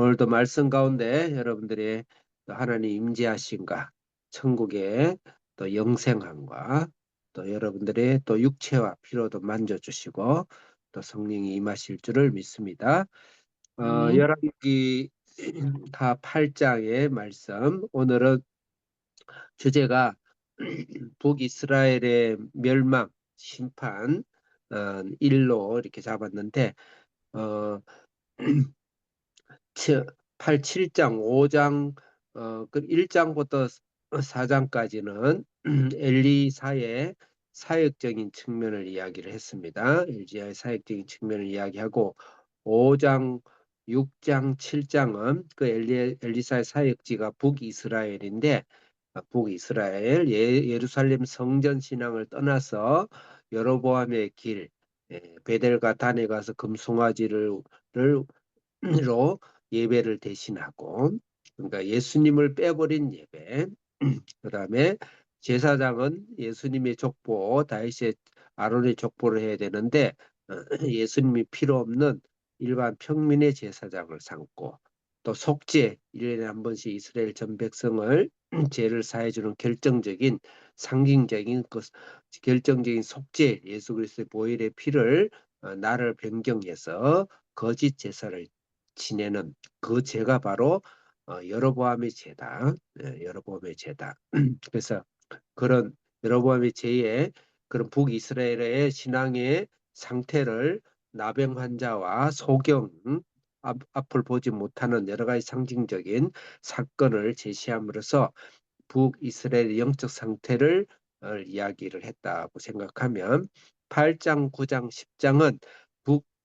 오늘도 말씀 가운데 여러분들의 또 하나님 임재하심과 천국의 또 영생함과 또 여러분들의 또 육체와 피로도 만져주시고 또 성령이 임하실 줄을 믿습니다. 아멘. 열왕기 다 8장의 말씀, 오늘은 주제가 북이스라엘의 멸망, 심판, 일로 이렇게 잡았는데 어, 8, 7장, 5장, 그 1장부터 4장까지는 엘리사의 사역적인 측면을 이야기를 했습니다. 엘리야의 사역적인 측면을 이야기하고 5장, 6장, 7장은 그 엘리사의 사역지가 북이스라엘인데 북이스라엘 예루살렘 성전 신앙을 떠나서 여로보암의 길 베델과 단에 가서 금송아지를 로 예배를 대신하고 그러니까 예수님을 빼버린 예배 그다음에 제사장은 예수님의 족보 다윗의 아론의 족보를 해야 되는데 예수님이 필요 없는 일반 평민의 제사장을 삼고 또 속죄 1년에 한 번씩 이스라엘 전 백성을 죄를 사해주는 결정적인 상징적인 그 결정적인 속죄 예수 그리스도의 보혈의 피를 나를 변경해서 거짓 제사를 지내는 그 죄가 바로 여로보암의 죄다. 여로보암의 죄다. 그래서 그런 여로보암의 죄에 그런 북이스라엘의 신앙의 상태를 나병 환자와 소경 앞을 보지 못하는 여러 가지 상징적인 사건을 제시함으로써 북이스라엘의 영적 상태를 이야기를 했다고 생각하면 8장, 9장, 10장은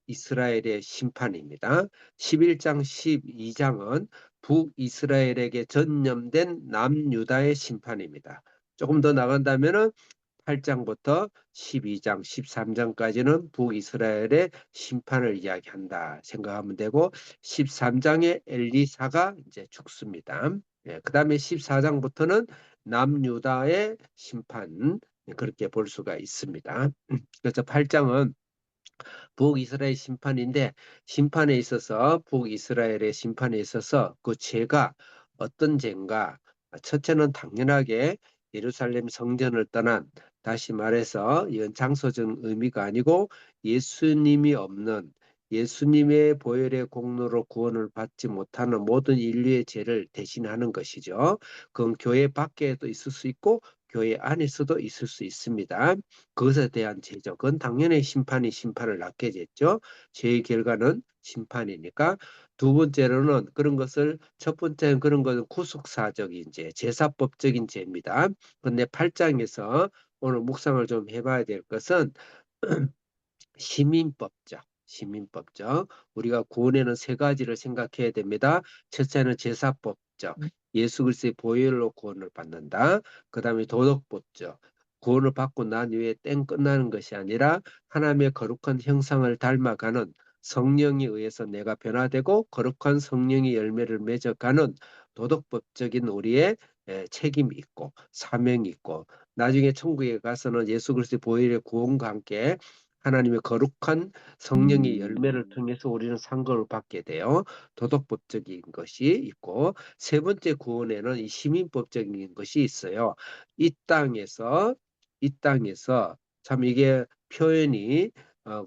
북이스라엘의 심판입니다. 11장, 12장은 북이스라엘에게 전념된 남유다의 심판입니다. 조금 더 나간다면은 8장부터 12장, 13장까지는 북이스라엘의 심판을 이야기한다 생각하면 되고 13장에 엘리사가 이제 죽습니다. 그다음에 14장부터는 남유다의 심판 그렇게 볼 수가 있습니다. 그래서 8장은 북이스라엘 심판인데 심판에 있어서 북이스라엘의 심판에 있어서 그 죄가 어떤 죄인가? 첫째는 당연하게 예루살렘 성전을 떠난 다시 말해서 이건 장소적 의미가 아니고 예수님이 없는 예수님의 보혈의 공로로 구원을 받지 못하는 모든 인류의 죄를 대신하는 것이죠. 그건 교회 밖에도 있을 수 있고 교회 안에서도 있을 수 있습니다. 그것에 대한 죄죠. 그건 당연히 심판이 심판을 낳게 됐죠. 죄의 결과는 심판이니까. 두 번째로는 그런 것을 첫 번째는 그런 것은 구속사적인 죄, 제사법적인 죄입니다. 그런데 8장에서 오늘 묵상을 좀 해봐야 될 것은 시민법적. 시민법적. 우리가 구원에는 세 가지를 생각해야 됩니다. 첫째는 제사법적. 예수 그리스도의 보혈로 구원을 받는다. 그 다음에 도덕법적. 구원을 받고 난 이후에 땡 끝나는 것이 아니라 하나님의 거룩한 형상을 닮아가는 성령에 의해서 내가 변화되고 거룩한 성령의 열매를 맺어가는 도덕법적인 우리의 책임이 있고 사명이 있고 나중에 천국에 가서는 예수 그리스도의 보혈의 구원과 함께 하나님의 거룩한 성령의 열매를 통해서 우리는 상급을 받게 돼요. 도덕법적인 것이 있고 세 번째 구원에는 이 시민법적인 것이 있어요. 이 땅에서 참 이게 표현이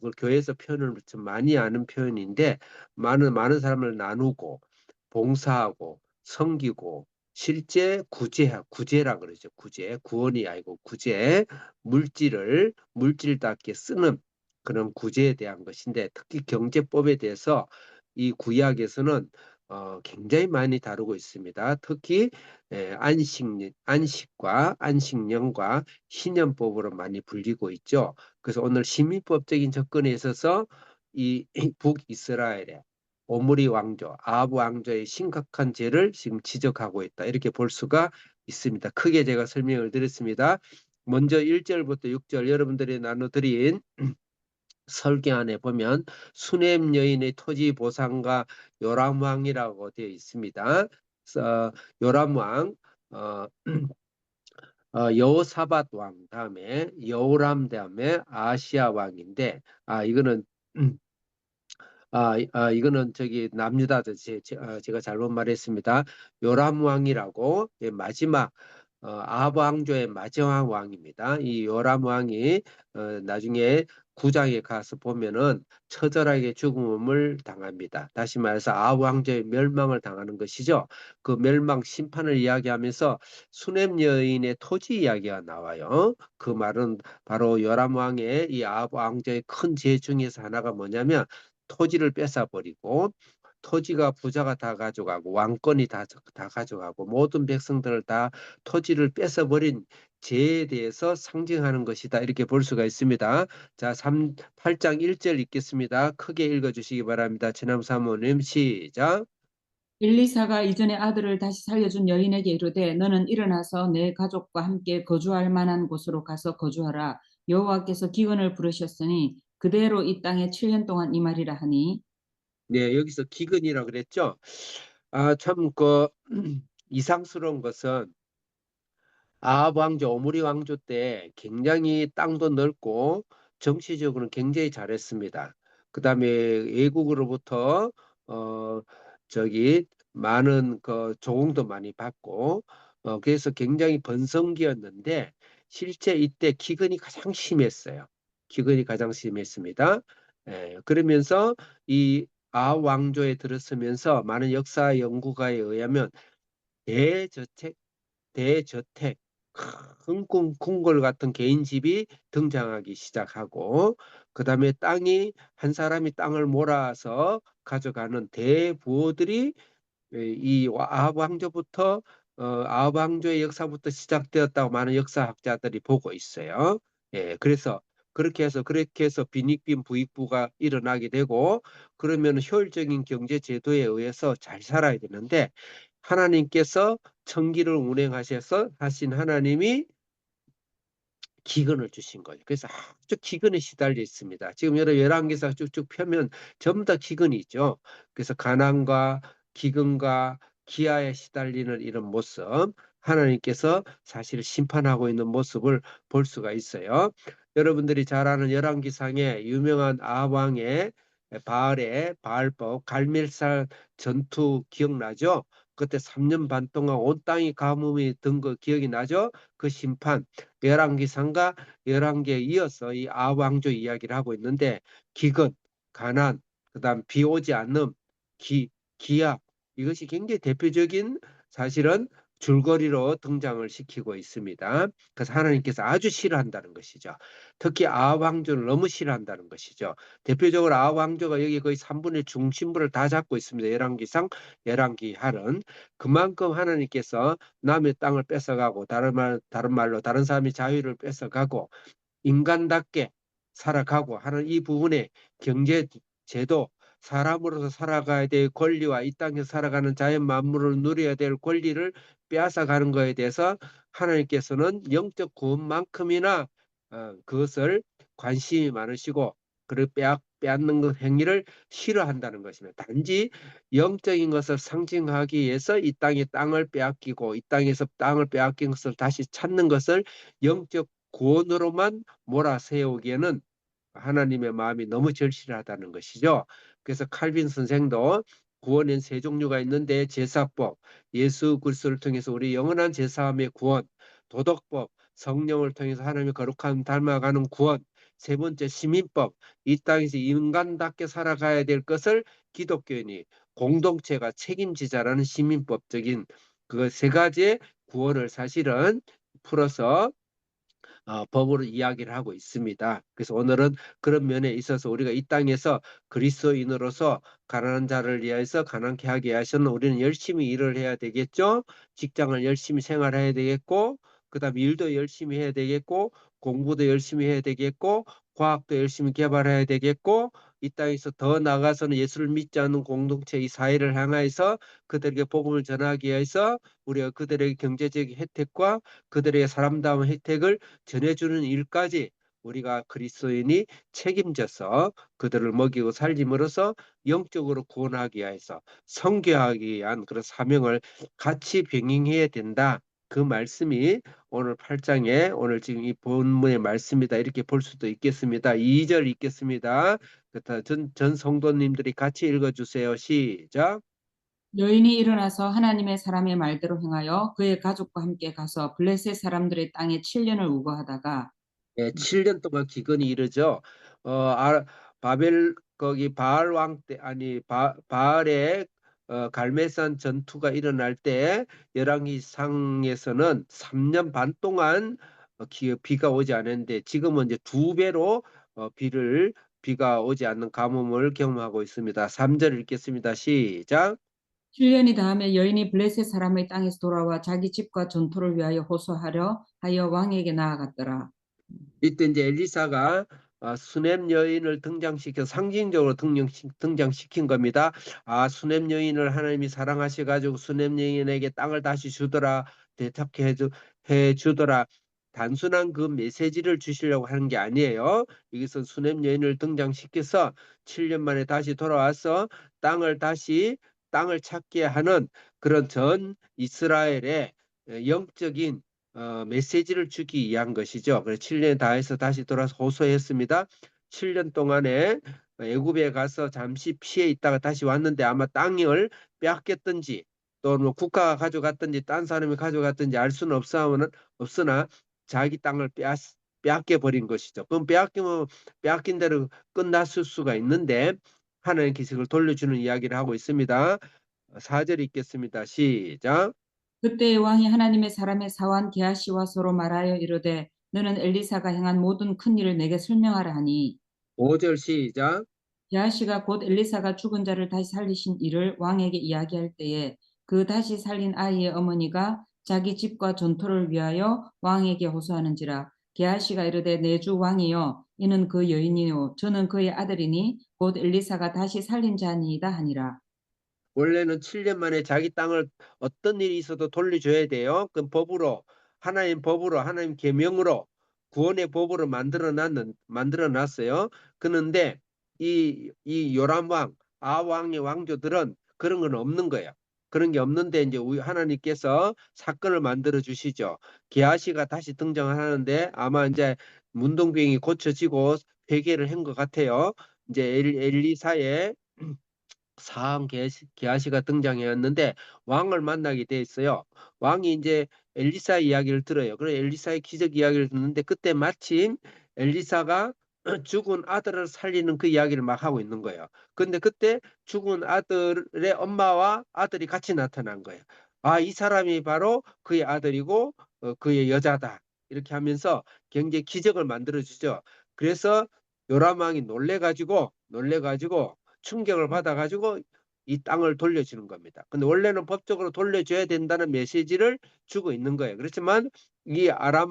그 교회에서 표현을 좀 많이 하는 표현인데 많은 사람을 나누고 봉사하고 섬기고 실제 구제라 그러죠. 구원이 아니고 구제, 물질답게 쓰는 그런 구제에 대한 것인데 특히 경제법에 대해서 이 구약에서는 굉장히 많이 다루고 있습니다. 특히 안식과 안식년과 희년법으로 많이 불리고 있죠. 그래서 오늘 시민법적인 접근에 있어서 이 북이스라엘의 오므리 왕조, 아합 왕조의 심각한 죄를 지금 지적하고 있다. 이렇게 볼 수가 있습니다. 크게 제가 설명을 드렸습니다. 먼저 1절부터 6절 여러분들이 나눠드린 설계안에 보면 수넴 여인의 토지 보상과 요람 왕이라고 되어 있습니다. 요람 왕, 어, 여호사밧 왕 다음에 여호람 다음에 아시아 왕인데 이거는 이거는 저기 남유다죠. 제가 잘못 말했습니다. 요람 왕이라고 예, 마지막 아합 왕조의 마지막 왕입니다. 이 요람 왕이 나중에 9장에 가서 보면은 처절하게 죽음을 당합니다. 다시 말해서 아합 왕조의 멸망을 당하는 것이죠. 그 멸망 심판을 이야기하면서 수넴 여인의 토지 이야기가 나와요. 그 말은 바로 요람 왕의 이 아합 왕조의 큰 죄 중에서 하나가 뭐냐면 토지를 뺏어버리고 토지가 부자가 다 가져가고 왕권이 다 가져가고 모든 백성들을 다 토지를 뺏어버린 죄에 대해서 상징하는 것이다. 이렇게 볼 수가 있습니다. 자, 8장 1절 읽겠습니다. 크게 읽어주시기 바랍니다. 지남 사모님 시작. 엘리사가 이전에 아들을 다시 살려준 여인에게 이르되 너는 일어나서 내 가족과 함께 거주할 만한 곳으로 가서 거주하라. 여호와께서 기근을 부르셨으니 그대로 이 땅에 7년 동안 임하리라 하니. 네, 여기서 기근이라고 그랬죠. 참 이상스러운 것은 아합 왕조, 오므리 왕조 때 굉장히 땅도 넓고 정치적으로는 굉장히 잘했습니다. 그다음에 외국으로부터 어 저기 많은 그 조공도 많이 받고 그래서 굉장히 번성기였는데 실제 이때 기근이 가장 심했어요. 기근이 가장 심했습니다. 그러면서 이 아합 왕조에 들었으면서 많은 역사 연구가에 의하면 대저택 대저택, 큰 궁궐 같은 개인 집이 등장하기 시작하고, 그 다음에 한 사람이 땅을 몰아서 가져가는 대부호들이 이 아합 왕조부터 아합 왕조의 역사부터 시작되었다고 많은 역사학자들이 보고 있어요. 그래서 그렇게 해서 빈익빈 부익부가 일어나게 되고 그러면 효율적인 경제 제도에 의해서 잘 살아야 되는데 하나님께서 천기를 운행하셔서 하신 하나님이 기근을 주신 거예요. 그래서 아주 기근에 시달려 있습니다. 지금 여러 열왕기사 쭉쭉 펴면 전부 다 기근이 있죠. 그래서 가난과 기근과 기아에 시달리는 이런 모습, 하나님께서 사실 심판하고 있는 모습을 볼 수가 있어요. 여러분들이 잘 아는 열왕기상의 유명한 아왕의 바알의 바알법 갈멜살 전투 기억나죠? 그때 3년 반 동안 온 땅이 가뭄이 든 거 기억이 나죠? 그 심판 열왕기상과 열왕기에 이어서 이 아왕조 이야기를 하고 있는데 기근, 가난, 그다음 비 오지 않는 기압 이것이 굉장히 대표적인 사실은 줄거리로 등장을 시키고 있습니다. 그래서 하나님께서 아주 싫어한다는 것이죠. 특히 아왕조를 너무 싫어한다는 것이죠. 대표적으로 아왕조가 여기 거의 3분의 중심부를 다 잡고 있습니다. 열왕기상, 열왕기하는 그만큼 하나님께서 남의 땅을 뺏어가고 다른 말로 다른 사람이 자유를 뺏어가고 인간답게 살아가고 하는 이 부분에 경제 제도 사람으로서 살아가야 될 권리와 이 땅에서 살아가는 자연 만물을 누려야 될 권리를 빼앗아가는 것에 대해서 하나님께서는 영적 구원만큼이나 그것을 관심이 많으시고 그를 빼앗는 것 행위를 싫어한다는 것입니다. 단지 영적인 것을 상징하기 위해서 이 땅의 땅을 빼앗기고 이 땅에서 땅을 빼앗긴 것을 다시 찾는 것을 영적 구원으로만 몰아세우기에는 하나님의 마음이 너무 절실하다는 것이죠. 그래서 칼빈 선생도 구원엔 세 종류가 있는데 제사법, 예수 그리스도를 통해서 우리 영원한 제사함의 구원, 도덕법, 성령을 통해서 하나님의 거룩함 닮아가는 구원, 세 번째 시민법, 이 땅에서 인간답게 살아가야 될 것을 기독교인이 공동체가 책임지자라는 시민법적인 그 세 가지의 구원을 사실은 풀어서 법으로 이야기를 하고 있습니다. 그래서 오늘은 그런 면에 있어서 우리가 이 땅에서 그리스도인으로서 가난한 자를 위해서 가난케 하게 하시는 우리는 열심히 일을 해야 되겠죠. 직장을 열심히 생활해야 되겠고, 그다음 일도 열심히 해야 되겠고, 공부도 열심히 해야 되겠고, 과학도 열심히 개발해야 되겠고, 이 땅에서 더 나아가서는 예수를 믿지 않는 공동체 이 사회를 향하여서 그들에게 복음을 전하기 위해서 우리가 그들에게 경제적 혜택과 그들에게 사람다운 혜택을 전해주는 일까지 우리가 그리스도인이 책임져서 그들을 먹이고 살림으로써 영적으로 구원하기 위해서 선교하기 위한 그런 사명을 같이 병행해야 된다. 그 말씀이 오늘 8장에 오늘 지금 이 본문의 말씀이다 이렇게 볼 수도 있겠습니다. 2절 읽겠습니다. 전 성도님들이 같이 읽어주세요. 시작. 여인이 일어나서 하나님의 사람의 말대로 행하여 그의 가족과 함께 가서 블레셋 사람들의 땅에 7년을 우거하다가 예, 7년 동안 기근이 이르죠. 바벨 거기 바알 왕 때 아니 바알의 갈멜산 전투가 일어날 때 열왕기상에서는 3년 반 동안 비가 오지 않았는데 지금은 이제 두 배로 비가 오지 않는 가뭄을 경험하고 있습니다. 3절 읽겠습니다. 시작. 7년이 다음에 여인이 블레셋 사람의 땅에서 돌아와 자기 집과 전토를 위하여 호소하려 하여 왕에게 나아갔더라. 이때 이제 엘리사가 수넴 여인을 등장시켜 상징적으로 등장시킨 겁니다. 수넴 여인을 하나님이 사랑하셔가지고 수넴 여인에게 땅을 다시 주더라, 대답해 주더라. 단순한 그 메시지를 주시려고 하는 게 아니에요. 여기서 수넴 여인을 등장시켜서 7년 만에 다시 돌아와서 땅을 찾게 하는 그런 전 이스라엘의 영적인 메시지를 주기 위한 것이죠. 그래서 7년 다해서 다시 돌아서 호소했습니다. 7년 동안에 애굽에 가서 잠시 피해 있다가 다시 왔는데 아마 땅을 빼앗겼든지 또 뭐 국가가 가져갔든지 딴 사람이 가져갔든지 알 수는 없으나 자기 땅을 빼앗겨 버린 것이죠. 그럼 빼앗긴 대로 끝났을 수가 있는데 하나님 기색을 돌려주는 이야기를 하고 있습니다. 4절 읽겠습니다. 시작. 그때 왕이 하나님의 사람의 사환 게하시와 서로 말하여 이르되 너는 엘리사가 행한 모든 큰 일을 내게 설명하라 하니 5절 시작. 게하시가 곧 엘리사가 죽은 자를 다시 살리신 일을 왕에게 이야기할 때에 그 다시 살린 아이의 어머니가 자기 집과 전토를 위하여 왕에게 호소하는지라 게하시가 이르되 내 주 왕이여 이는 그 여인이요 저는 그의 아들이니 곧 엘리사가 다시 살린 자니이다 하니라. 원래는 7년 만에 자기 땅을 어떤 일이 있어도 돌려줘야 돼요. 그 하나님 계명으로 구원의 법으로 만들어 놨어요. 그런데 이 요람 왕, 아 왕의 왕조들은 그런 건 없는 거예요. 그런 게 없는데 이제 우리 하나님께서 사건을 만들어 주시죠. 게하시가 다시 등장하는데 아마 이제 문동병이 고쳐지고 회개를 한 것 같아요. 이제 엘리사의 사암 게하시가 등장했는데 왕을 만나게 돼 있어요. 왕이 이제 엘리사 이야기를 들어요. 그래 엘리사의 기적 이야기를 듣는데 그때 마침 엘리사가 죽은 아들을 살리는 그 이야기를 막 하고 있는 거예요. 근데 그때 죽은 아들의 엄마와 아들이 같이 나타난 거예요. 이 사람이 바로 그의 아들이고 그의 여자다. 이렇게 하면서 굉장히 기적을 만들어 주죠. 그래서 요람 왕이 놀래가지고 충격을 받아가지고 이 땅을 돌려주는 겁니다. 근데 원래는 법적으로 돌려줘야 된다는 메시지를 주고 있는 거예요. 그렇지만 이 아합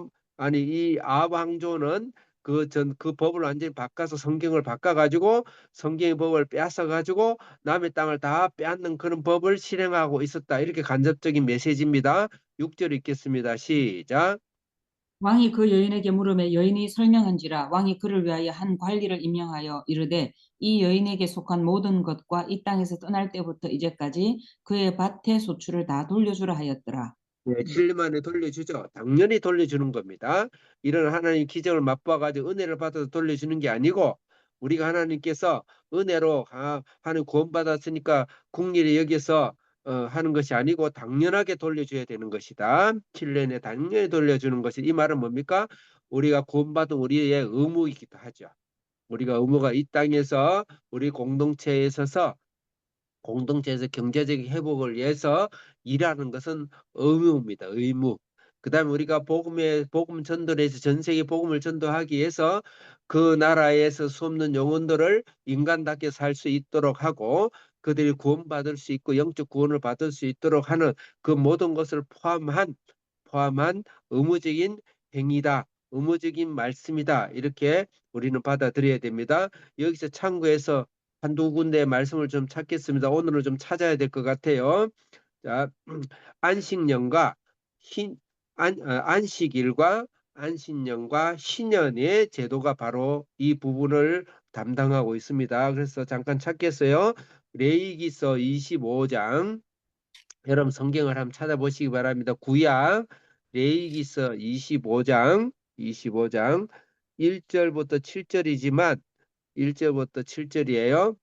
왕조는 그 법을 완전히 바꿔서 성경을 바꿔가지고 성경의 법을 빼앗아가지고 남의 땅을 다 빼앗는 그런 법을 실행하고 있었다. 이렇게 간접적인 메시지입니다. 6절 읽겠습니다. 시작. 왕이 그 여인에게 물음에 여인이 설명한지라 왕이 그를 위하여 한 관리를 임명하여 이르되 이 여인에게 속한 모든 것과 이 땅에서 떠날 때부터 이제까지 그의 밭의 소출을 다 돌려주라 하였더라. 네, 7년 만에 돌려주죠. 당연히 돌려주는 겁니다. 이런 하나님 기적을 맛봐가지고 은혜를 받아서 돌려주는 게 아니고 우리가 하나님께서 은혜로 하는 구원받았으니까 국리를 여기서 하는 것이 아니고 당연하게 돌려줘야 되는 것이다. 7년에 당연히 돌려주는 것이 이 말은 뭡니까? 우리가 구원받은 우리의 의무이기도 하죠. 우리가 의무가 이 땅에서 우리 공동체에 있어서 공동체에서 경제적 회복을 위해서 일하는 것은 의무입니다. 의무. 그다음에 우리가 복음 전도를 해서 전 세계 복음을 전도하기 위해서 그 나라에서 수없는 영혼들을 인간답게 살 수 있도록 하고 그들이 구원받을 수 있고 영적 구원을 받을 수 있도록 하는 그 모든 것을 포함한 의무적인 행위다. 의무적인 말씀이다. 이렇게 우리는 받아들여야 됩니다. 여기서 참고해서 한두 군데 말씀을 좀 찾겠습니다. 오늘은 좀 찾아야 될 것 같아요. 자, 안식년과 안식일과 안식년과 신년의 제도가 바로 이 부분을 담당하고 있습니다. 그래서 잠깐 찾겠어요. 레위기서 25장 여러분 성경을 한번 찾아보시기 바랍니다. 구약 레위기서 25장 1절부터 7절이지만 1절부터 7절이에요.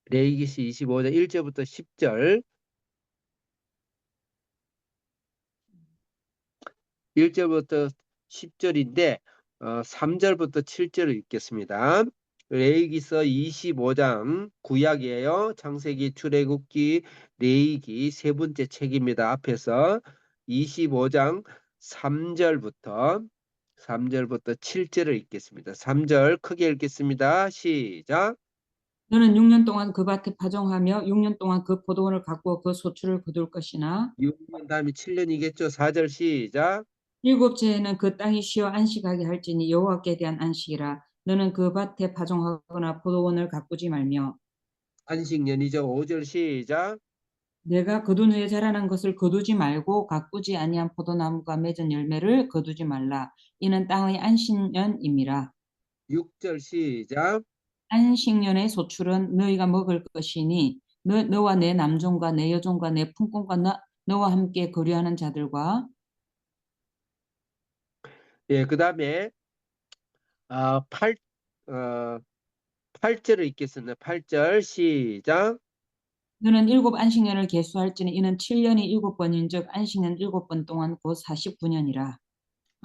레위기서 25장 1절부터 10절 1절부터 10절인데 3절부터 7절을 읽겠습니다. 레위기서 25장 구약이에요. 창세기, 출애굽기, 레위기 세 번째 책입니다. 앞에서 25장 3절부터 7절을 읽겠습니다. 3절 크게 읽겠습니다. 시작. 너는 6년 동안 그 밭에 파종하며 6년 동안 그 포도원을 가꾸어 그 소출을 거둘 것이나 6년 다음에 7년이겠죠. 4절 시작. 일곱째에는 그 땅이 쉬어 안식하게 할지니 여호와께 대한 안식이라. 너는 그 밭에 파종하거나 포도원을 가꾸지 말며 안식년이죠. 5절 시작. 내가 거둔 후에 자라난 것을 거두지 말고 가꾸지 아니한 포도나무가 맺은 열매를 거두지 말라. 이는 땅의 안식년임이라. 6절 시작. 안식년의 소출은 너희가 먹을 것이니 너와 내 남종과 내 여종과 내 품꾼과 너와 함께 거류하는 자들과 예, 그다음에 아, 8 어, 8절을 읽겠습니다. 8절 시작. 너는 일곱 안식년을 계수할지니 이는 7년이 7번인즉 안식년 7번 동안 곧 49년이라.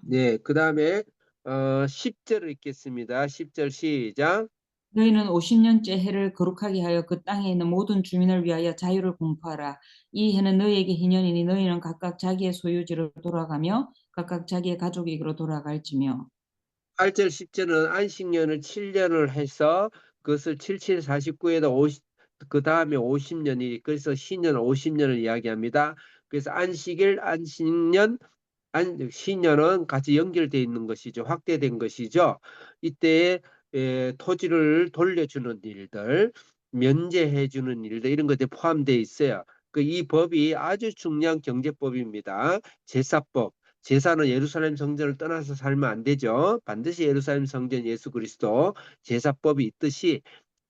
네, 그다음에 10절을 읽겠습니다. 10절 시작. 너희는 50년째 해를 거룩하게 하여 그 땅에 있는 모든 주민을 위하여 자유를 공포하라. 이 해는 너희에게 희년이니 너희는 각각 자기의 소유지로 돌아가며 각각 자기의 가족에게로 돌아갈지며 8절 10절은 안식년을 7년을 해서 그것을 77, 49에다 50, 그 다음에 50년이 그래서 신년 50년을 이야기합니다. 그래서 안식일, 안식년, 신년은 같이 연결되어 있는 것이죠. 확대된 것이죠. 이때 토지를 돌려주는 일들, 면제해주는 일들 이런 것들이 포함되어 있어요. 이 법이 아주 중요한 경제법입니다. 제사법. 제사는 예루살렘 성전을 떠나서 살면 안 되죠. 반드시 예루살렘 성전 예수 그리스도 제사법이 있듯이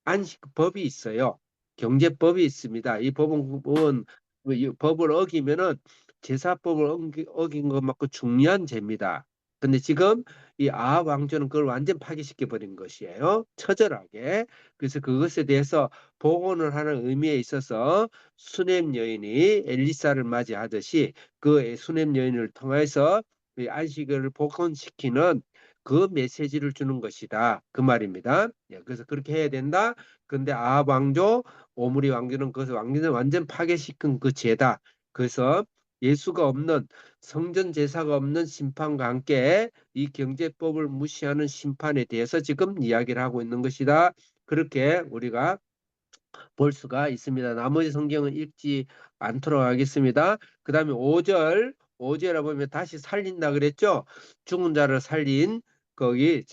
안식법이 있어요. 경제법이 있습니다. 이 법은 이 법을 어기면은 제사법을 어긴 것만큼 중요한 죄입니다. 근데 지금 이 아합 왕조는 그걸 완전 파기시켜 버린 것이에요. 처절하게. 그래서 그것에 대해서 복원을 하는 의미에 있어서 수넴 여인이 엘리사를 맞이하듯이 그 수넴 여인을 통해서 이 안식을 복원시키는 그 메시지를 주는 것이다. 그 말입니다. 예, 그래서 그렇게 해야 된다. 근데 아합 왕조, 오므리 왕조는 그것을 완전 파괴시킨 그 죄다. 그래서 예수가 없는 성전 제사가 없는 심판과 함께 이 경제법을 무시하는 심판에 대해서 지금 이야기를 하고 있는 것이다. 그렇게 우리가 볼 수가 있습니다. 나머지 성경은 읽지 않도록 하겠습니다. 그 다음에 5절에 보면 다시 살린다 그랬죠. 죽은 자를 살린 거기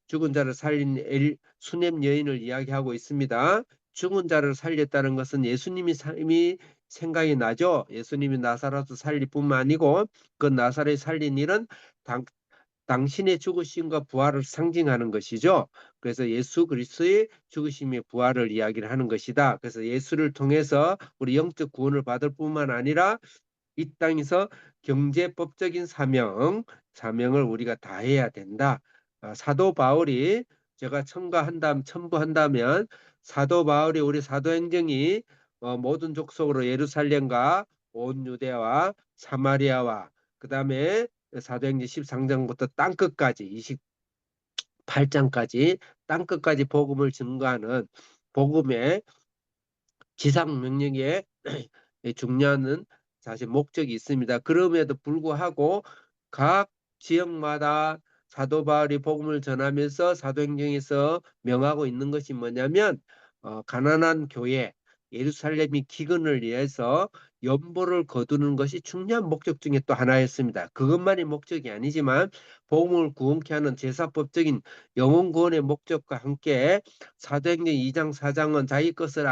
죽은 자를 살린 수넴 여인을 이야기하고 있습니다. 죽은 자를 살렸다는 것은 예수님이 삶이 생각이 나죠. 예수님이 나사렛을 살릴 뿐만 아니고 그 나사렛 살린 일은 당, 당신의 죽으심과 부활을 상징하는 것이죠. 그래서 예수 그리스도의 죽으심의 부활을 이야기를 하는 것이다. 그래서 예수를 통해서 우리 영적 구원을 받을 뿐만 아니라 이 땅에서 경제법적인 사명을 우리가 다해야 된다. 사도 바울이 제가 첨부한다면 사도 바울이 우리 사도행정이 모든 족속으로 예루살렘과 온 유대와 사마리아와 그 다음에 사도행전 13장부터 땅끝까지 28장까지 땅끝까지 복음을 증거하는 복음의 지상 명령에 중요한 사실 목적이 있습니다. 그럼에도 불구하고 각 지역마다 사도 바울이 복음을 전하면서 사도행전에서 명하고 있는 것이 뭐냐면 가난한 교회 예루살렘이 기근을 위해서 연보를 거두는 것이 중요한 목적 중에 또 하나였습니다. 그것만이 목적이 아니지만 복음을 구원케 하는 제사법적인 영혼 구원의 목적과 함께 사도행전 2장 4장은 자기 것을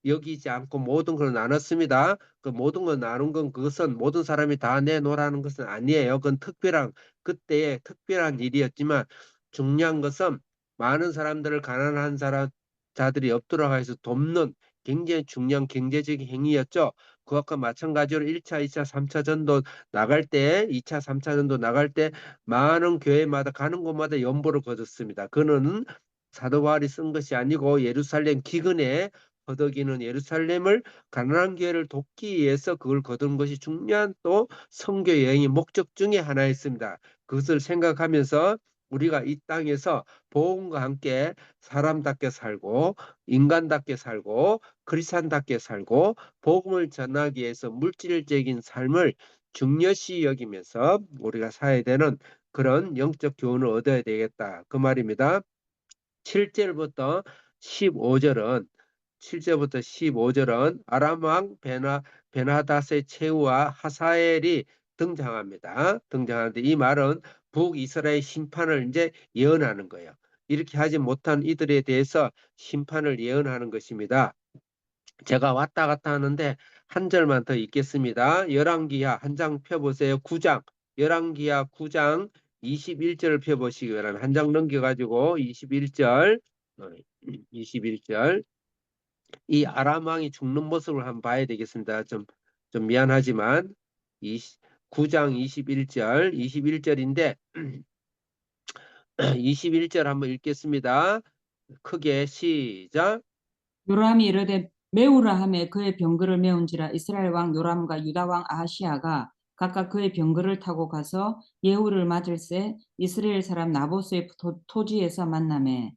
여기지 않고 모든 걸 나눴습니다. 그 모든 걸 나눈 건 그것은 모든 사람이 다 내놓으라는 것은 아니에요. 그건 그때의 특별한 일이었지만 중요한 것은 많은 사람들을 가난한 자들이 없도록 해서 돕는 굉장히 중요한 경제적인 행위였죠. 그것과 마찬가지로 1차, 2차, 3차 전도 나갈 때, 2차, 3차 전도 나갈 때 많은 교회마다 가는 곳마다 연보를 거뒀습니다. 그는 사도 바울이 쓴 것이 아니고 예루살렘 기근에 허덕이는 예루살렘을 가난한 교회를 돕기 위해서 그걸 거둔 것이 중요한 또 선교 여행의 목적 중에 하나였습니다. 그것을 생각하면서 우리가 이 땅에서 복음과 함께 사람답게 살고 인간답게 살고 크리스찬답게 살고 복음을 전하기 위해서 물질적인 삶을 중요시 여기면서 우리가 살아야 되는 그런 영적 교훈을 얻어야 되겠다. 그 말입니다. 7절부터 15절은 7절부터 15절은 아람 왕 베나닷의 최후와 하사엘이 등장하는데 이 말은 북이스라엘 심판을 이제 예언하는 거예요. 이렇게 하지 못한 이들에 대해서 심판을 예언하는 것입니다. 제가 왔다 갔다 하는데 한 절만 더 읽겠습니다. 열왕기하 한 장 펴보세요. 9장 열왕기하 9장 21절을 펴보시기 바랍니다. 한 장 넘겨가지고 21절 21절 이 아람 왕이 죽는 모습을 한번 봐야 되겠습니다. 좀 미안하지만 9장 21절인데 21절 한번 읽겠습니다. 크게 시작. 요람이 이르되 메우라 하매 그의 병거를 메운지라. 이스라엘 왕 요람과 유다 왕 아하시아가 각각 그의 병거를 타고 가서 예후를 맞을새 이스라엘 사람 나보스의 토지에서 만나매.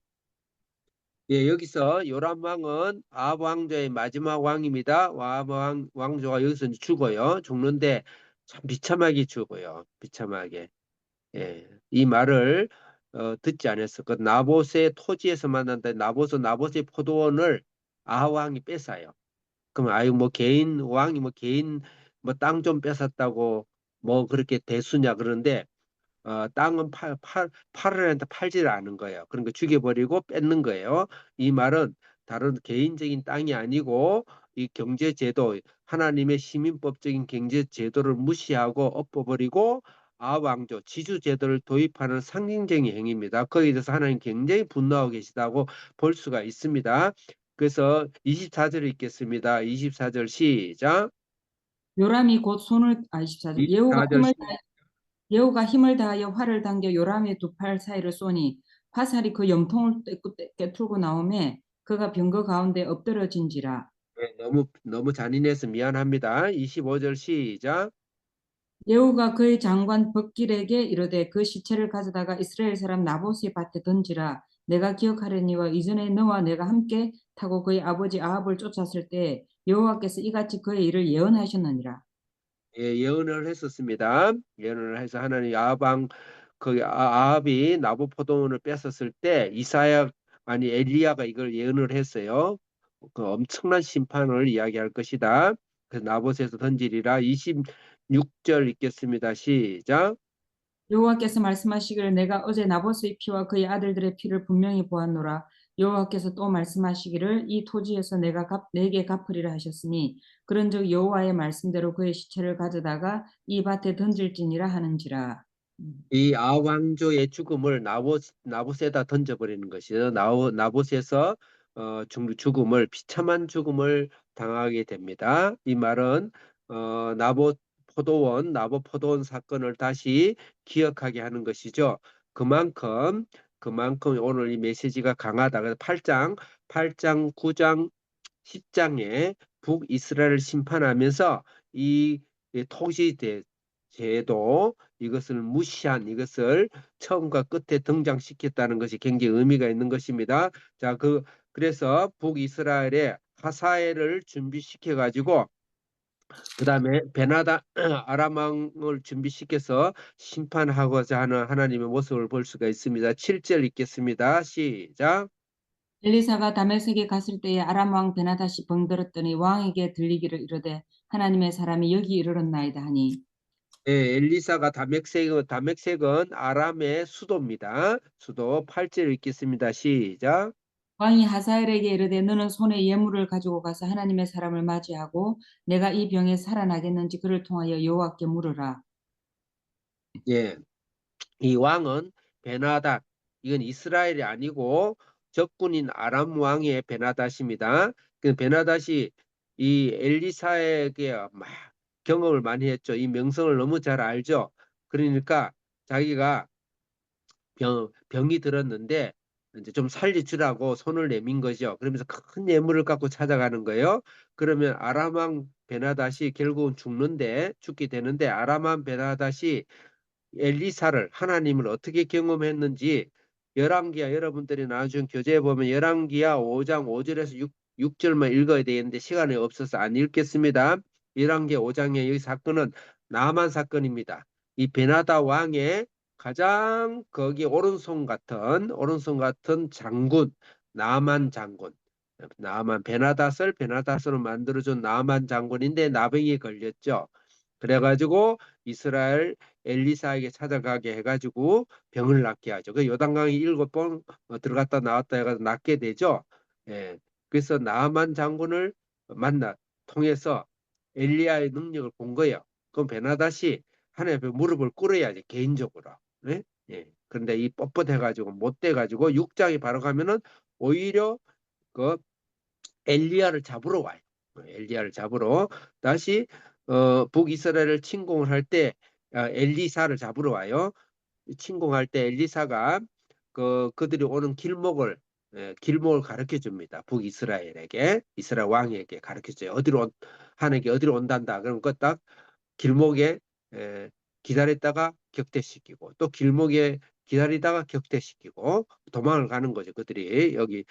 예, 여기서 요람 왕은 아합 왕조의 마지막 왕입니다. 왕조가 여기서 이제 죽어요. 죽는데 참 비참하게 죽어요. 비참하게. 예, 이 말을 듣지 않았어. 그 나봇의 토지에서 만난다. 나봇의 포도원을 아합 왕이 뺏어요. 그럼 아유 뭐 개인 왕이 뭐 개인 뭐 땅 좀 뺏었다고 뭐 그렇게 대수냐 그러는데 땅은 팔으려는데 팔지를 않은 거예요. 그러니까 죽여버리고 뺏는 거예요. 이 말은 다른 개인적인 땅이 아니고 이 경제제도, 하나님의 시민법적인 경제제도를 무시하고 엎어버리고 아왕조, 지주제도를 도입하는 상징적인 행위입니다. 거기에 대해서 하나님 굉장히 분노하고 계시다고 볼 수가 있습니다. 그래서 24절 읽겠습니다. 24절 시작. 요람이 곧 손을 24절 24절 예후가 힘을 다하여 활을 당겨 요람의 두 팔 사이를 쏘니 화살이 그 염통을 꿰뚫고 나오매 그가 병거 가운데 엎드러진지라. 네, 너무 잔인해서 미안합니다. 25절 시작. 예후가 그의 장관 벅길에게 이르되 그 시체를 가져다가 이스라엘 사람 나봇의 밭에 던지라. 내가 기억하려니와 이전에 너와 내가 함께 타고 그의 아버지 아합을 쫓았을 때 여호와께서 이같이 그의 일을 예언하셨느니라. 예, 예언을 했었습니다. 예언을 해서 하나님 아합이 나무 포도원을 뺏었을 때 엘리야가 이걸 예언을 했어요. 그 엄청난 심판을 이야기할 것이다. 그래서 나봇에서 던지리라. 26절 읽겠습니다. 시작. 여호와께서 말씀하시기를 내가 어제 나봇의 피와 그의 아들들의 피를 분명히 보았노라. 여호와께서 또 말씀하시기를 이 토지에서 내게 갚으리라 하셨으니 그런즉 여호와의 말씀대로 그의 시체를 가져다가 이 밭에 던질지니라 하는지라. 이 아왕조의 죽음을 나봇에다 던져버리는 것이죠. 나봇에서 죽음을 비참한 죽음을 당하게 됩니다. 이 말은 나봇 포도원 사건을 다시 기억하게 하는 것이죠. 그만큼 오늘 이 메시지가 강하다. 그래서 8장, 9장, 10장에 북이스라엘을 심판하면서 이 토지 제도 이것을 무시한 이것을 처음과 끝에 등장시켰다는 것이 굉장히 의미가 있는 것입니다. 자, 그래서 북이스라엘의 하사엘을 준비시켜 가지고 그다음에 베나다 아람 왕을 준비시켜서 심판하고자 하는 하나님의 모습을 볼 수가 있습니다. 7절 읽겠습니다. 시작. 엘리사가 다메섹에 갔을 때에 아람 왕 베나다시 병들었더니 왕에게 들리기를 이르되 하나님의 사람이 여기 이르렀나이다 하니. 예, 엘리사가 다맥색은 아람의 수도입니다. 수도 8절 읽겠습니다. 시작. 왕이 하사엘에게 이르되 너는 손에 예물을 가지고 가서 하나님의 사람을 맞이하고 내가 이 병에 살아나겠는지 그를 통하여 여호와께 물으라. 예, 이 왕은 베나닷, 이건 이스라엘이 아니고 적군인 아람 왕의 베나닷입니다. 그 베나닷이 이 엘리사에게 막 경험을 많이 했죠. 이 명성을 너무 잘 알죠. 그러니까 자기가 병이 들었는데 이제 좀 살려주라고 손을 내민 거죠. 그러면서 큰 예물을 갖고 찾아가는 거예요. 그러면 아람 왕 베나닷이 결국은 죽게 되는데, 아람 왕 베나닷이 엘리사를, 하나님을 어떻게 경험했는지 열왕기야, 여러분들이 나중에 교재에 보면 열왕기야 5장 5절에서 6절만 읽어야 되는데 시간이 없어서 안 읽겠습니다. 열왕기야 5장의 이 사건은 나만 사건입니다. 이 베나다 왕의 가장 거기 오른손 같은 장군, 나만 장군, 베나닷을 만들어준 나만 장군인데 나병이 걸렸죠. 그래가지고 이스라엘 엘리사에게 찾아가게 해가지고 병을 낫게 하죠. 그 요단강이 7번 들어갔다 나왔다 해가지고 낫게 되죠. 예. 그래서 나만 장군을 만나 통해서 엘리야의 능력을 본 거예요. 그럼 베나닷이 하나님 앞에 무릎을 꿇어야지, 개인적으로. 예? 예. 그런데 이 뻣뻣해가지고 못 돼가지고 6장이 바로 가면은 오히려 그 엘리야를 잡으러 와요. 엘리야를 잡으러 다시 북이스라엘을 침공을 할 때 엘리사를 잡으러 와요. 침공할 때 엘리사가 그들이 오는 길목을 가르쳐 줍니다. 북이스라엘에게, 이스라엘 왕에게 가르쳐 줘요. 하나님께 어디로 온단다. 그럼 그 딱 길목에 기다렸다가 격퇴시키고, 또 길목에 기다리다가 격퇴시키고 도망을 가는 거죠. 그들이 여기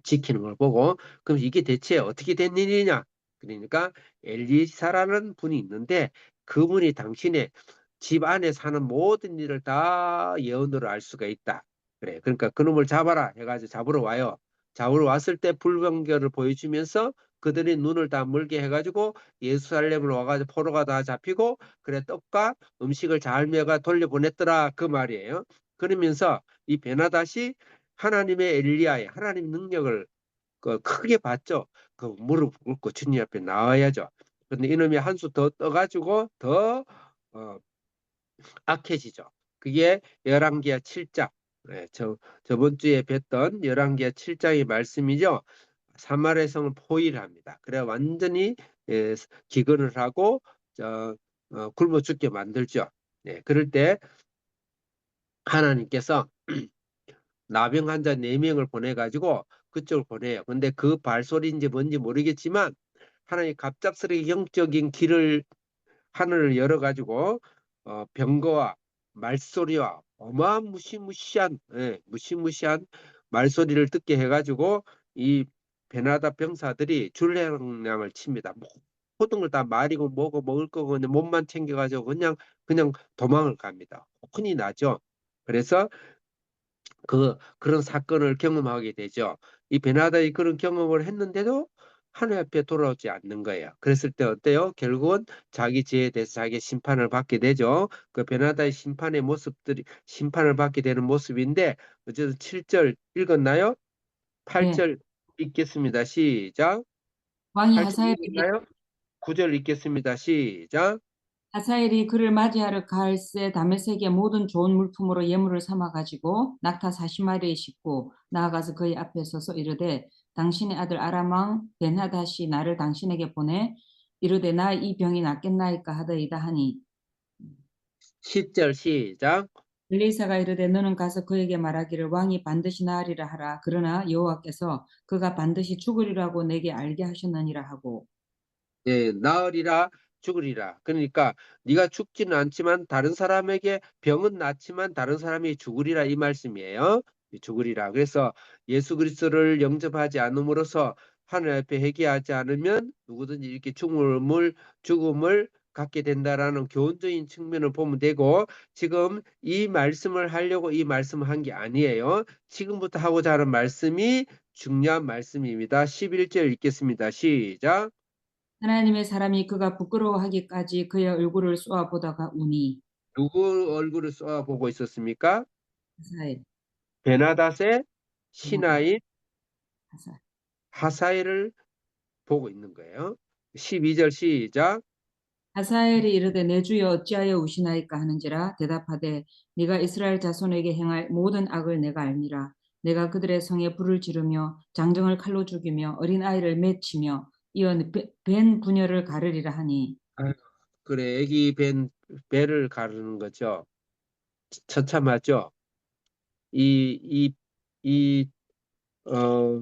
지키는 걸 보고. 그럼 이게 대체 어떻게 된 일이냐? 그러니까 엘리사라는 분이 있는데 그분이 당신의 집 안에 사는 모든 일을 다 예언으로 알 수가 있다. 그래. 그러니까 그놈을 잡아라 해가지고 잡으러 와요. 잡으러 왔을 때 불병결을 보여주면서 그들이 눈을 다 멀게 해가지고 예루살렘으로 와가지고 포로가 다 잡히고, 그래 떡과 음식을 잘 먹어 돌려보냈더라 그 말이에요. 그러면서 이 베나닷이 하나님의 엘리야의 하나님 능력을 크게 봤죠. 그 무릎 꿇고 주님 앞에 나와야죠. 근데 이놈이 한 수 더 떠가지고 더 어, 악해지죠. 그게 열왕기하 7장. 네, 저번 주에 뵀던 열왕기하 7장의 말씀이죠. 사마리아 성을 포위합니다. 그래 완전히 기근을 하고 굶어 죽게 만들죠. 네, 그럴 때 하나님께서 나병 환자 4명을 보내가지고 그쪽을 보내요. 근데 그 발소리인지 뭔지 모르겠지만 하나님 갑작스럽게 영적인 길을, 하늘을 열어가지고 병거와 말소리와 무시무시한 말소리를 듣게 해가지고 이 베나다 병사들이 줄행량을 칩니다. 모든 걸 다 말이고 뭐고 먹을 거고 그냥 몸만 챙겨가지고 그냥 도망을 갑니다. 혼이 나죠. 그래서 그런 사건을 경험하게 되죠. 이 베나다이 그런 경험을 했는데도 하나님 앞에 돌아오지 않는 거예요. 그랬을 때 어때요? 결국은 자기 죄에 대해서 자기 심판을 받게 되죠. 그 베나다의 심판을 받게 되는 모습인데, 어쨌든 7절 읽었나요? 네. 8절 읽겠습니다. 시작. 왕이 8절 읽었나요? 9절 읽겠습니다. 시작. 하사엘이 그를 맞이하러 갈새 다메섹의 모든 좋은 물품으로 예물을 삼아 가지고 낙타 40마리에 싣고 나아가서 그의 앞에 서서 이르되 당신의 아들 아람 왕 벤하닷이 나를 당신에게 보내 이르되 나 이 병이 낫겠나이까 하더이다 하니 10절 시작. 엘리사가 이르되 너는 가서 그에게 말하기를 왕이 반드시 나으리라 하라. 그러나 여호와께서 그가 반드시 죽으리라고 내게 알게 하셨느니라 하고. 예, 나으리라 죽으리라. 그러니까 네가 죽지는 않지만 다른 사람에게, 병은 낫지만 다른 사람이 죽으리라 이 말씀이에요. 죽으리라. 그래서 예수 그리스도를 영접하지 않음으로써 하늘 앞에 회개하지 않으면 누구든지 이렇게 죽음을 갖게 된다라는 교훈적인 측면을 보면 되고, 지금 이 말씀을 하려고 이 말씀을 한 게 아니에요. 지금부터 하고자 하는 말씀이 중요한 말씀입니다. 11절 읽겠습니다. 시작. 하나님의 사람이 그가 부끄러워하기까지 그의 얼굴을 쏘아보다가 우니. 누구 얼굴을 쏘아보고 있었습니까? 하사엘. 베나닷의 베나다. 신하인 하사. 하사엘을 보고 있는 거예요. 12절 시작. 하사엘이 이르되 내 주여 어찌하여 우시나이까 하는지라 대답하되 네가 이스라엘 자손에게 행할 모든 악을 내가 알미라. 내가 그들의 성에 불을 지르며 장정을 칼로 죽이며 어린 아이를 맺히며 이어 벤 부녀를 가르리라 하니. 아유, 그래, 애기 배를 가르는 거죠. 처참하죠. 이, 이, 어,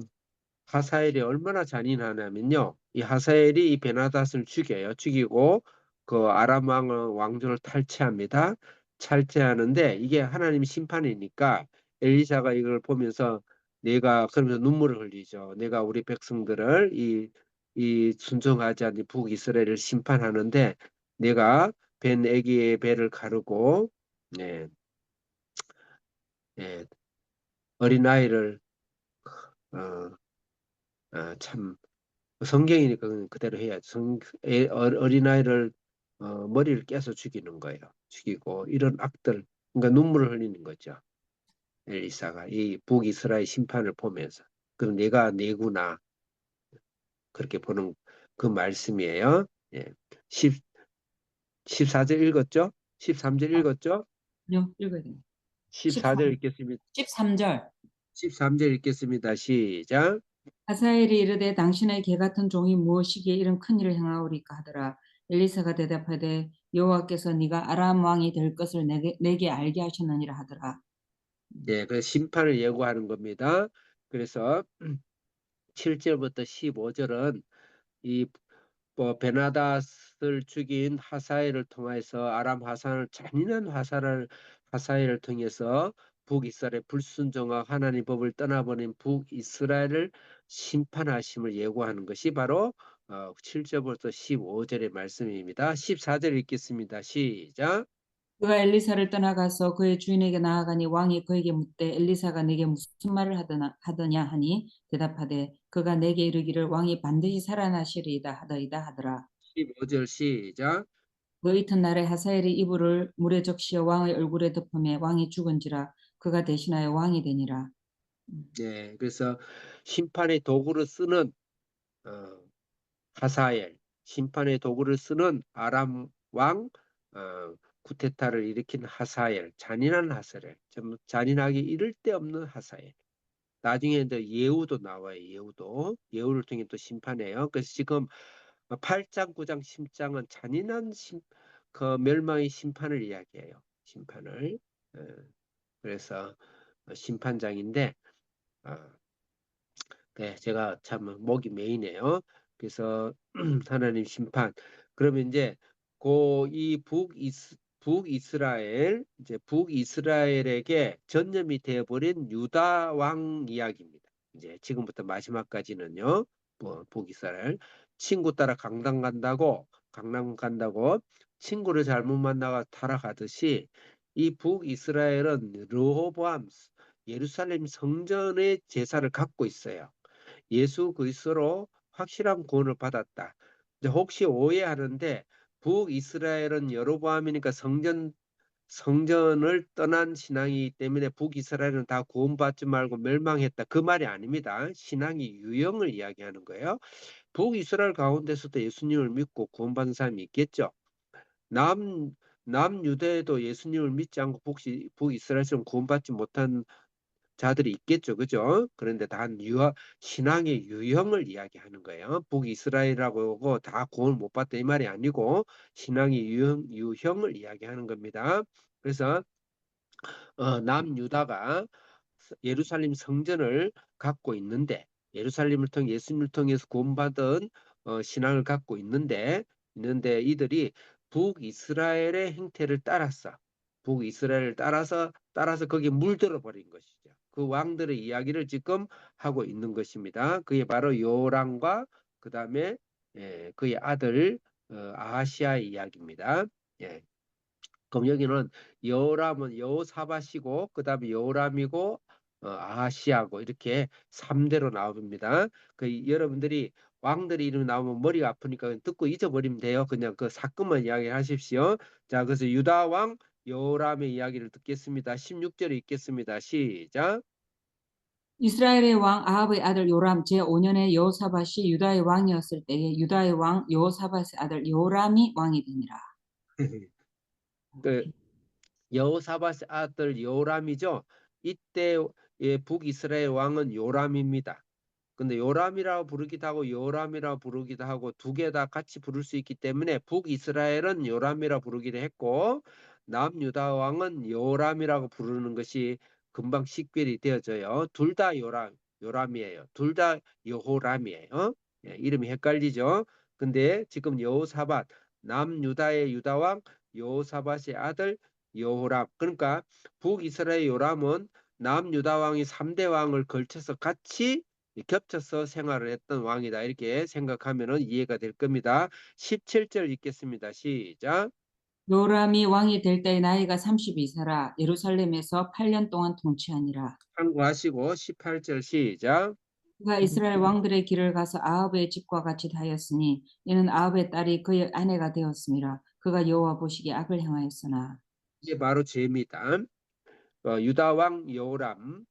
하사엘이 얼마나 잔인하냐면요. 이 하사엘이 이 베나닷을 죽여요. 죽이고 그 아람 왕 왕조를 탈취합니다. 탈취하는데 이게 하나님 심판이니까 엘리사가 이걸 보면서 내가 그러면서 눈물을 흘리죠. 내가 우리 백성들을 이 순종하지 않는 북이스라엘을 심판하는데 내가 벤 애기의 배를 가르고 예, 예, 어린아이를 어, 참 성경이니까 그냥 그대로 해야죠. 어린아이를 머리를 깨서 죽이는 거예요. 죽이고 이런 악들, 그러니까 눈물을 흘리는 거죠. 엘리사가 이 북이스라엘 심판을 보면서 그럼 내가 내구나 그렇게 보는 그 말씀이에요. 예. 10, 14절 읽었죠? 13절 읽었죠? 아니요, 읽어야 돼요. 14절 읽겠습니다. 13절. 13절 읽겠습니다. 시작. 하사엘이 이르되 당신의 개 같은 종이 무엇이기에 이런 큰 일을 행하오리까 하더라. 엘리사가 대답하되 여호와께서 네가 아람 왕이 될 것을 내게 알게 하셨느니라 하더라. 예, 그 심판을 예고하는 겁니다. 그래서 7절부터 15절은 이 베나닷을 죽인 하사엘을 통해서 아람 하산을 잔인한 화살을 하사엘을 통해서 북이스라엘 불순종과 하나님 법을 떠나버린 북이스라엘을 심판하심을 예고하는 것이 바로 7절부터 15절의 말씀입니다. 14절 읽겠습니다. 시작. 그가 엘리사를 떠나가서 그의 주인에게 나아가니 왕이 그에게 묻되 엘리사가 내게 무슨 말을 하더냐 하니 대답하되 그가 내게 이르기를 왕이 반드시 살아나시리이다 하더이다 하더라. 15절 시작. 그 이튿날에 하사엘이 이불을 물에 적시어 왕의 얼굴에 덮음에 왕이 죽은지라 그가 대신하여 왕이 되니라. 네, 그래서 심판의 도구를 쓰는 어, 하사엘, 심판의 도구를 쓰는 아람 왕 쿠데타를 일으킨 하사엘, 잔인한 하사엘, 좀 잔인하기 이를 데 없는 하사엘. 나중에 이제 예후도 나와요. 예후를 통해 또 심판해요. 그래서 지금 8장, 9장, 10장은 잔인한 그 멸망의 심판을 이야기해요. 심판을. 어, 그래서 심판장인데 어, 네, 제가 참 목이 메이네요. 그래서 하나님 심판. 그러면 이제 이 북이스라엘 이제 북이스라엘에게 전염이 되어버린 유다 왕 이야기입니다. 이제 지금부터 마지막까지는요. 뭐 북이스라엘 친구 따라 강남 간다고 친구를 잘못 만나가 타락하듯이 이 북이스라엘은 르호보암 예루살렘 성전의 제사를 갖고 있어요. 예수 그리스도로 확실한 구원을 받았다. 이제 혹시 오해하는데 북이스라엘은 여로보암이니까 성전을 떠난 신앙이기 때문에 북이스라엘은 다 구원받지 말고 멸망했다. 그 말이 아닙니다. 신앙의 유형을 이야기하는 거예요. 북이스라엘 가운데서도 예수님을 믿고 구원받은 사람이 있겠죠. 남 남유대에도 예수님을 믿지 않고 북이스라엘처럼 구원받지 못한 자들이 있겠죠. 그죠? 그런데 신앙의 유형을 이야기하는 거예요. 북이스라엘이라고 하고 다 구원 못 받다 이 말이 아니고 신앙의 유형을 이야기하는 겁니다. 그래서 남유다가 예루살렘 성전을 갖고 있는데 예루살렘을 통해 예수님을 통해서 구원받은 신앙을 갖고 있는데 이들이 북이스라엘의 행태를 따랐어. 북이스라엘을 따라서 거기에 물들어 버린 것이죠. 그 왕들의 이야기를 지금 하고 있는 것입니다. 그게 바로 요람과 그다음에 그의 아들 아하시아의 이야기입니다. 예. 그럼 여기는 여호람은 여호사밧이고 그다음에 여호람이고 아하시아고 이렇게 3대로 나옵니다. 여러분들이 왕들의 이름이 나오면 머리가 아프니까 듣고 잊어버리면 돼요. 그냥 그 사건만 이야기하십시오. 자, 그래서 유다 왕 여호람의 이야기를 듣겠습니다. 16절에 읽겠습니다. 시작. 이스라엘의 왕 아합의 아들 요람 제5년에 여호사밧이 유다의 왕이었을 때에 유다의 왕 여호사밧의 아들 요람이 왕이 되니라. 그 여호사밧의 아들 여호람이죠. 이때 예, 북이스라엘 왕은 요람입니다. 근데 요람이라고 부르기도 하고 요람이라고 부르기도 하고 두 개 다 같이 부를 수 있기 때문에 북이스라엘은 요람이라고 부르기도 했고 남유다 왕은 요람이라고 부르는 것이 금방 식별이 되어져요. 둘 다 요람이에요. 둘 다 여호람이에요. 예, 이름이 헷갈리죠. 근데 지금 여호사밧 남유다의 유다왕 여호사밧의 아들 여호람, 그러니까 북이스라엘 요람은 남유다 왕이 3대 왕을 걸쳐서 같이 겹쳐서 생활을 했던 왕이다. 이렇게 생각하면 이해가 될 겁니다. 17절 읽겠습니다. 시작. 요람이 왕이 될 때의 나이가 32세라 예루살렘에서 8년 동안 통치하니라. 참고하시고 18절 시작. 그가 이스라엘 왕들의 길을 가서 아합의 집과 같이 하였으니 이는 아합의 딸이 그의 아내가 되었음이라. 그가 여호와 보시기에 악을 행하였으나. 이게 바로 죄입니다. 유다 왕 여호람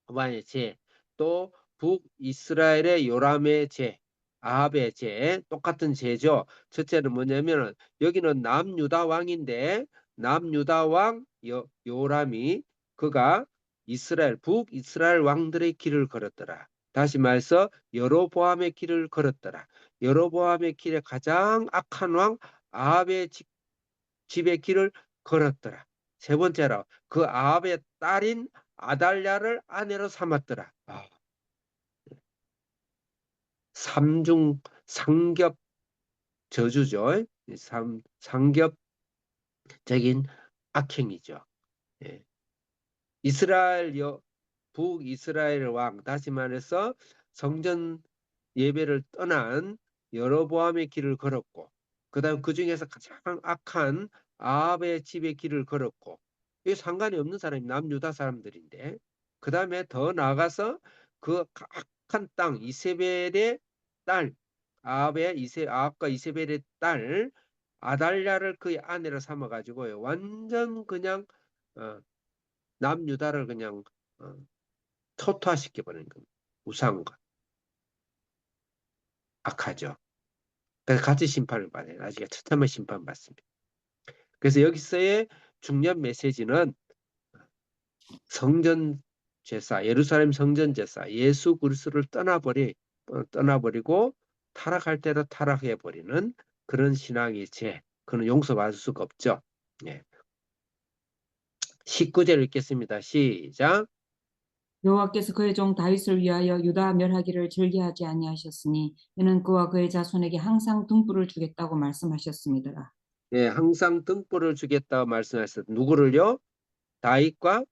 왕의 죄, 또 북이스라엘의 요람의 죄, 아합의 죄, 똑같은 죄죠. 첫째는 뭐냐면 여기는 남유다 왕인데 남유다 왕 요람이 그가 북이스라엘 왕들의 길을 걸었더라. 다시 말해서 여로보암의 길을 걸었더라. 여로보암의 길에 가장 악한 왕 아합의 집의 길을 걸었더라. 세 번째로 그 아합의 딸인 아달랴를 아내로 삼았더라. 삼중 상겹 저주죠. 상겹적인 악행이죠. 예. 이스라엘 북이스라엘 왕, 다시 말해서 성전 예배를 떠난 여로보암의 길을 걸었고, 그다음 그 중에서 가장 악한 아합의 집의 길을 걸었고, 이게 상관이 없는 사람이 남유다 사람들인데, 그 다음에 더 나아가서 그 악한 땅 이세벨의 딸 아합과 이세벨의 딸 아달랴를 그의 아내로 삼아가지고요, 완전 그냥 남유다를 그냥 어, 토토화시켜 버리는 겁니다. 우상과 악하죠. 그래서 같이 심판을 받아요. 나중에 처참한 심판 받습니다. 그래서 여기서의 중요한 메시지는 성전 제사, 예루살렘 성전 제사, 예수 그리스도를 떠나버리고 타락할 대로 타락해 버리는 그런 신앙의 죄, 그는 용서받을 수가 없죠. 예. 19절 읽겠습니다. 시작. 여호와께서 그의 종 다윗을 위하여 유다 멸하기를 즐겨하지 아니하셨으니 이는 그와 그의 자손에게 항상 등불을 주겠다고 말씀하셨습니다. 예, 항상 등불을 주겠다고 말씀하셨어요. 누구를요? 다윗과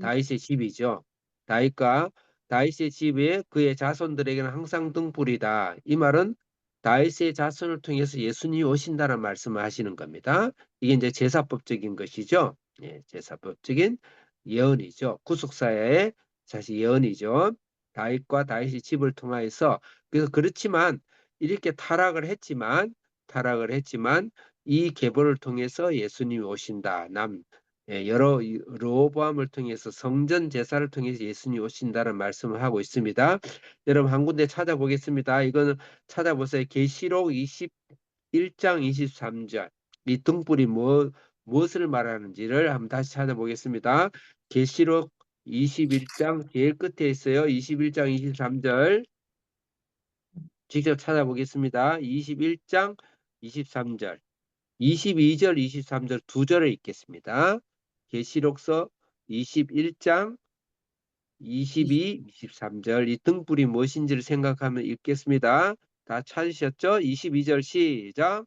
다윗의 집이죠. 다윗과 다윗의 집에 그의 자손들에게는 항상 등불이다. 이 말은 다윗의 자손을 통해서 예수님이 오신다는 말씀을 하시는 겁니다. 이게 이제 제사법적인 것이죠. 예, 제사법적인 예언이죠. 구속사의 사실 예언이죠. 다윗과 다윗의 집을 통하여서, 그래서 그렇지만 이렇게 타락을 했지만 이 계보를 통해서 예수님이 오신다. 여러 르호보암을 통해서 성전 제사를 통해서 예수님이 오신다는 말씀을 하고 있습니다. 여러분 한 군데 찾아보겠습니다. 이거는 찾아보세요. 계시록 21장 23절. 이 등불이 무엇을 말하는지를 한번 다시 찾아보겠습니다. 계시록 21장 제일 끝에 있어요. 21장 23절. 직접 찾아보겠습니다. 21장 23절. 22절, 23절 두 절을 읽겠습니다. 계시록서 21장 22, 23절 이 등불이 무엇인지를 생각하면 읽겠습니다. 다 찾으셨죠? 22절 시작.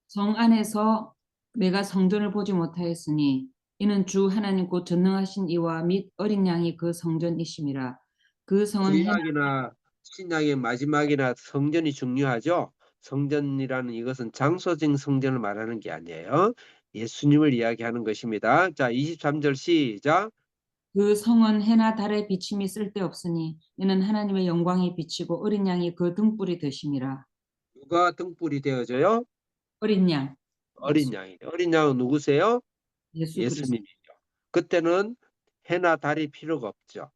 성 안에서 내가 성전을 보지 못하였으니 이는 주 하나님 곧 전능하신 이와 및 어린 양이 그 성전이심이라. 그 성은 구약이나 신약의 마지막이나 성전이 중요하죠. 성전이라는 이것은 장소적인 성전을 말하는 게 아니에요. 예수님을 이야기하는 것입니다. 자, 23절 시작. 그 성은 해나 달의 비침이 쓸데없으니 이는 하나님의 영광이 비치고 어린 양이 그 등불이 되심이라. 누가 등불이 되어져요? 어린 양 어린 예수 양이죠. 어린 양은 누구세요? 예수 그리스도. 예수님이죠. 그때는 해나 달이 필요가 없죠.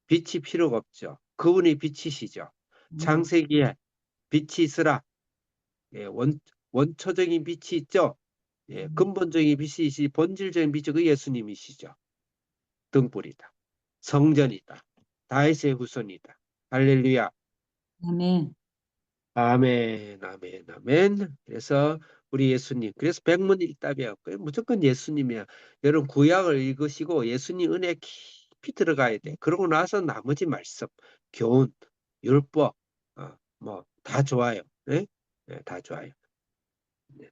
빛이 필요가 없죠. 그분이 빛이시죠. 네. 창세기에 빛이 있으라. 예, 원초적인 빛이 있죠. 예, 근본적인 빛이시 본질적인 빛이 그 예수님이시죠. 등불이다. 성전이다. 다윗의 후손이다. 할렐루야. 아멘. 아멘, 아멘, 아멘. 그래서 우리 예수님, 그래서 백문일답이야. 무조건 예수님이야. 여러분 구약을 읽으시고 예수님 은혜 깊이 들어가야 돼. 그러고 나서 나머지 말씀, 교훈, 율법, 뭐 다 좋아요. 네? 네, 다 좋아요. 네.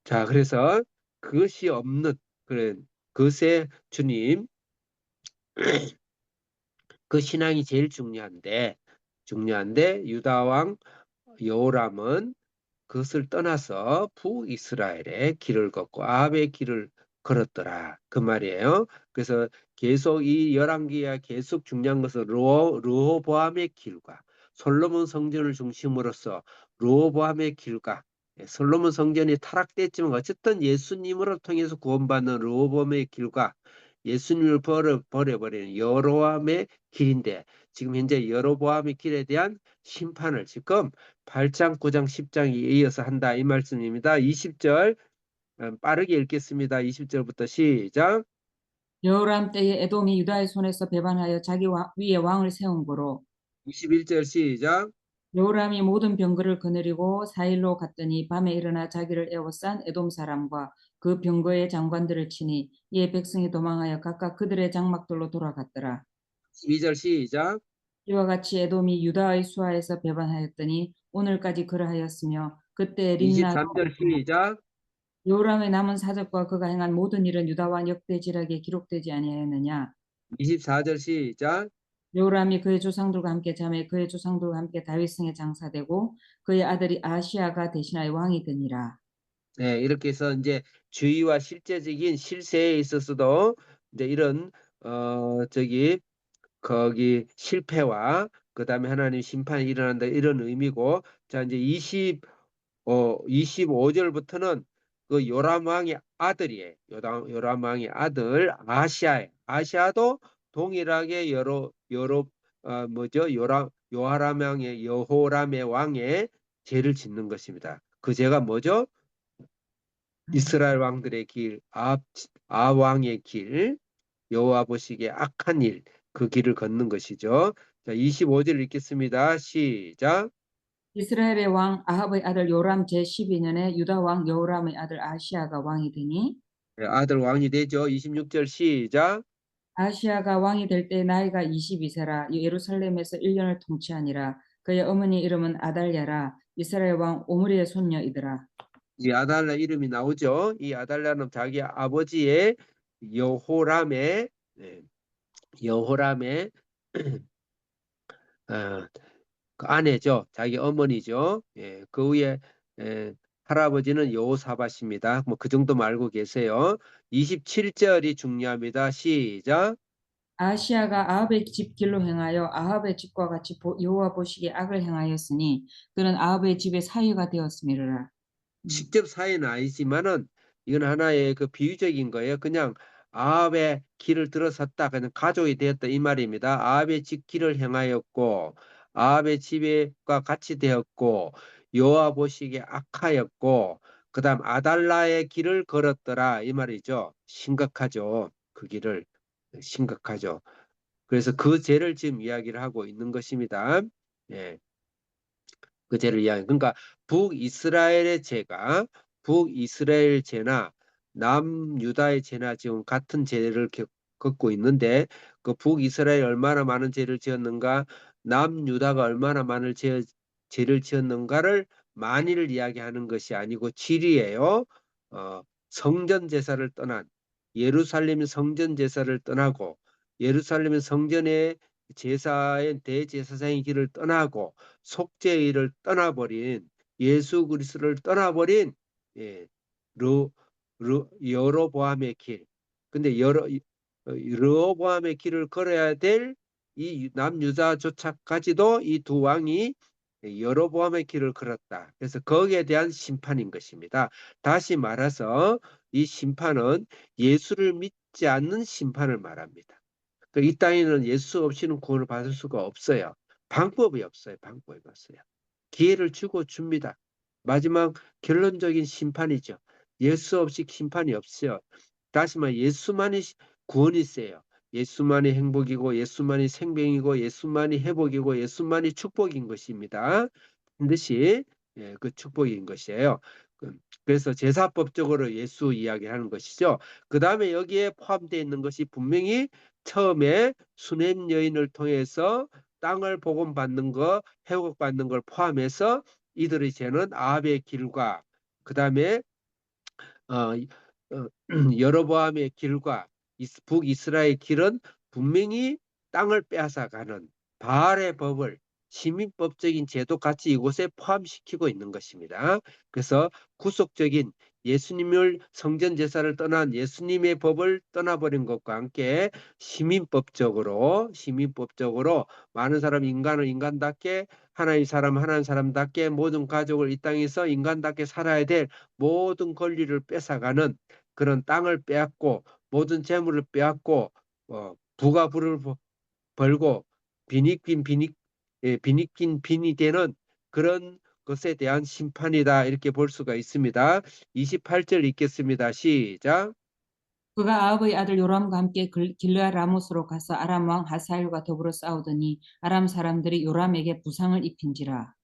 자, 그래서 그것이 없는 그런 그것에 주님 그 신앙이 제일 중요한데 유다 왕 여호람은 그것을 떠나서 북이스라엘의 길을 걷고 아합의 길을 걸었더라. 그 말이에요. 그래서 계속 이 열왕기야 계속 중요한 것은 르호보암의 길과 솔로몬 성전을 중심으로서 르호보암의 길과 솔로몬 성전이 타락됐지만 어쨌든 예수님으로 통해서 구원받는 르호보암의 길과 예수님을 버려버리는 여로보암의 길인데 지금 현재 여로보암의 길에 대한 심판을 지금 8장, 9장, 10장에 이어서 한다 이 말씀입니다. 20절 빠르게 읽겠습니다. 20절부터 시작. 여호람 때에 에돔이 유다의 손에서 배반하여 자기 위에 왕을 세운 거로 21절 시작. 여호람이 모든 병거를 거느리고 사일로 갔더니 밤에 일어나 자기를 에워싼 에돔 사람과 그 병거의 장관들을 치니 이에 백성이 도망하여 각각 그들의 장막들로 돌아갔더라. 22절 시작. 이와 같이 에돔이 유다의 수하에서 배반하였더니 오늘까지 그러하였으며 그때 림나 23절 시작. 요람의 남은 사적과 그가 행한 모든 일은 유다왕 역대지락에 기록되지 아니하였느냐. 24절 시작. 요람이 그의 조상들과 함께 잠에 그의 조상들과 함께 다윗성에 장사되고 그의 아들이 아시아가 대신하여 왕이 되니라. 네, 이렇게 해서 이제 주의와 실제적인 실세에 있어서도 이제 이런 저기 거기 실패와 그다음에 하나님 심판이 일어난다 이런 의미고 자 이제 25절부터는 그 요람 왕의 아들이에요. 요람 왕의 아들 아시아예요. 아시아도 동일하게 여러 뭐죠? 요하람 왕의 여호람의 왕의 죄를 짓는 것입니다. 그 죄가 뭐죠? 이스라엘 왕들의 길, 아왕의 길, 여호와 보시기에 악한 일, 그 길을 걷는 것이죠. 자, 25절 읽겠습니다. 시작. 이스라엘의 왕 아합의 아들 요람 제12년에 유다 왕 여호람의 아들 아시아가 왕이 되니 네, 아들 왕이 되죠. 26절 시작. 아시아가 왕이 될 때 나이가 22세라 예루살렘에서 1년을 통치하니라. 그의 어머니 이름은 아달랴라. 이스라엘 왕 오므리의 손녀이더라. 이 아달랴 이름이 나오죠. 이 아달랴는 자기 아버지의 여호람의 네, 여호람의 어, 그 아내죠. 자기 어머니죠. 예, 그 위에 할아버지는 여호사밧입니다. 뭐 그 정도만 알고 계세요. 27절이 중요합니다. 시작. 아시아가 아합의 집 길로 행하여 아합의 집과 같이 여호와 보시기에 악을 행하였으니 그는 아합의 집의 사위가 되었음이라. 직접 사회는 아니지만은 이건 하나의 그 비유적인 거예요. 그냥 아합의 길을 들어섰다. 그냥 가족이 되었다 이 말입니다. 아합의 집 길을 행하였고 아합의 집과 같이 되었고 여호와 보시기에 악하였고 그다음 아달라의 길을 걸었더라 이 말이죠. 심각하죠. 그 길을 심각하죠. 그래서 그 죄를 지금 이야기를 하고 있는 것입니다. 예. 그 죄를 이야기. 그러니까 북이스라엘의 죄가 북이스라엘 죄나 남유다의 죄나 지금 같은 죄를 겪고 있는데 그 북이스라엘 얼마나 많은 죄를 지었는가, 남유다가 얼마나 많은 죄를 지었는가를 만일을 이야기하는 것이 아니고 진리예요. 성전 제사를 떠난 예루살렘 성전 제사를 떠나고 예루살렘 성전의 제사의 대제사장의 길을 떠나고 속죄의 일을 떠나버린 예수 그리스도를 떠나버린 예, 여로보암의 길. 근데 여로보암의 길을 걸어야 될 이 남유다조차까지도 이 두 왕이 여로보암의 길을 걸었다. 그래서 거기에 대한 심판인 것입니다. 다시 말해서 이 심판은 예수를 믿지 않는 심판을 말합니다. 이 땅에는 예수 없이는 구원을 받을 수가 없어요. 방법이 없어요. 방법이 없어요. 기회를 주고 줍니다. 마지막 결론적인 심판이죠. 예수 없이 심판이 없어요. 다시 말해 예수만이 구원일세요. 예수만이 행복이고 예수만이 생명이고 예수만이 회복이고 예수만이 축복인 것입니다. 반드시 그 축복인 것이에요. 그래서 제사법적으로 예수 이야기하는 것이죠. 그 다음에 여기에 포함되어 있는 것이 분명히 처음에 수냄 여인을 통해서 땅을 복음받는 거, 회복받는 걸 포함해서 이들의 죄는 아합의 길과 그 다음에 어, 여로보암의 길과 북이스라엘 길은 분명히 땅을 빼앗아가는 바알의 법을 시민법적인 제도 같이 이곳에 포함시키고 있는 것입니다. 그래서 구속적인 예수님을 성전 제사를 떠난 예수님의 법을 떠나버린 것과 함께 시민법적으로 많은 사람 인간을 인간답게 하나님 사람 하나님 사람답게 모든 가족을 이 땅에서 인간답게 살아야 될 모든 권리를 뺏어가는 그런 땅을 빼앗고 모든 재물을 빼앗고 부가 부를 벌고 빈익빈 빈이 되는 그런 것에 대한 심판이다 이렇게 볼 수가 있습니다. 28절 읽겠습니다. 시작. 그가 아합의 아들 요람과 함께 길르앗 라모스로 가서 아람 왕 하사엘과 더불어 싸우더니 아람 사람들이 요람에게 부상을 입힌지라.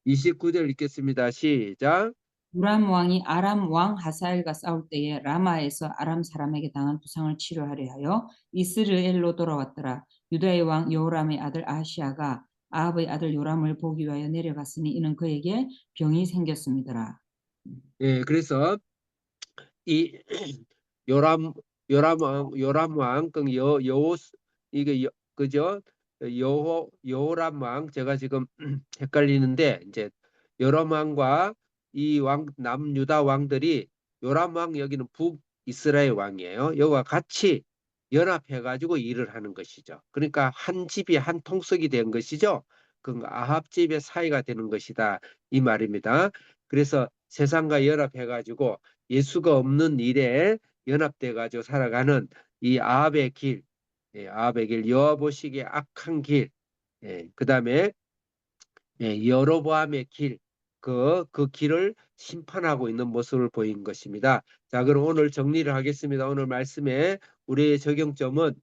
29절 읽겠습니다. 시작. 요람 왕이 아람 왕 하사엘과 싸울 때에 라마에서 아람 사람에게 당한 부상을 치료하려 하여 이스르엘로 돌아왔더라. 유다의 왕 여호람의 아들 아하시아가 아합의 아들 요람을 보기 위하여 내려갔으니 이는 그에게 병이 생겼음이더라. 그래서 이 요람 요람 왕 이게 그죠? 여호람 왕 제가 지금 헷갈리는데 이제 요람 왕과 이 왕 남유다 왕들이 요람 왕 여기는 북이스라엘 왕이에요. 여기와 같이 연합해 가지고 일을 하는 것이죠. 그러니까 한 집이 한 통속이 된 것이죠. 그 아합 집의 사이가 되는 것이다 이 말입니다. 그래서 세상과 연합해 가지고 예수가 없는 일에 연합돼 가지고 살아가는 이 아합의 길, 아합의 길, 여호와 보시기에 악한 길, 그다음에 여로보암의 길, 그 길을 심판하고 있는 모습을 보인 것입니다. 자, 그럼 오늘 정리를 하겠습니다. 오늘 말씀에 우리의 적용점은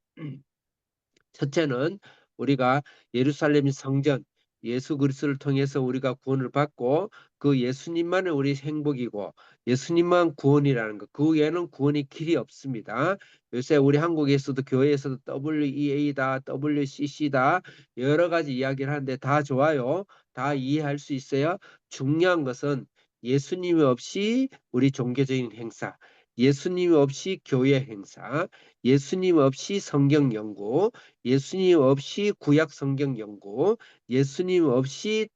첫째는 우리가 예루살렘 성전 예수 그리스도를 통해서 우리가 구원을 받고 그 예수님만이 우리 행복이고 예수님만 구원이라는 것. 그 외에는 구원의 길이 없습니다. 요새 우리 한국에서도 교회에서도 WEA다, WCC다 여러 가지 이야기를 하는데 다 좋아요. 다 이해할 수 있어요. 중요한 것은 예수님 없이 우리 종교적인 행사, 예수님 없이 교회 행사, 예수님 없이 성경 연구, 예수님 없이 구약 성경 연구, 예수님 없이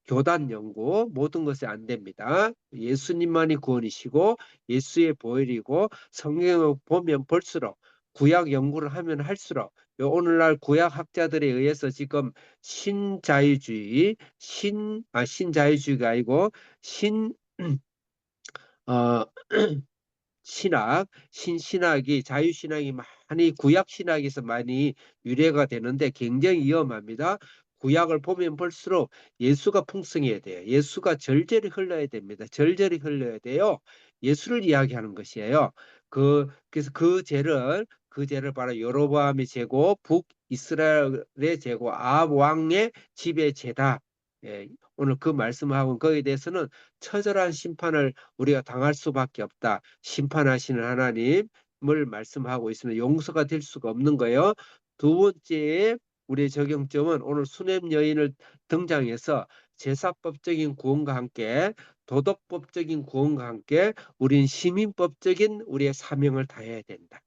교단 연구 모든 것이 안 됩니다. 예수님만이 구원이시고 예수의 보혈이고 성경을 보면 볼수록 구약 연구를 하면 할수록 오늘날 구약 학자들에 의해서 지금 신자유주의가 아니고 신 어, 신신학이 자유신학이 많이 구약신학에서 많이 유래가 되는데 굉장히 위험합니다. 구약을 보면 볼수록 예수가 풍성해야 돼요. 예수가 절절히 흘러야 됩니다. 절절히 흘러야 돼요. 예수를 이야기하는 것이에요. 그래서 그 죄를 바로 여로보암의 죄고 북이스라엘의 죄고 아합 왕의 집의 죄다. 오늘 그 말씀하고 거기에 대해서는 처절한 심판을 우리가 당할 수밖에 없다. 심판하시는 하나님을 말씀하고 있으면 용서가 될 수가 없는 거예요. 두 번째 우리의 적용점은 오늘 수냄 여인을 등장해서 제사법적인 구원과 함께 도덕법적인 구원과 함께 우린 시민법적인 우리의 사명을 다해야 된다.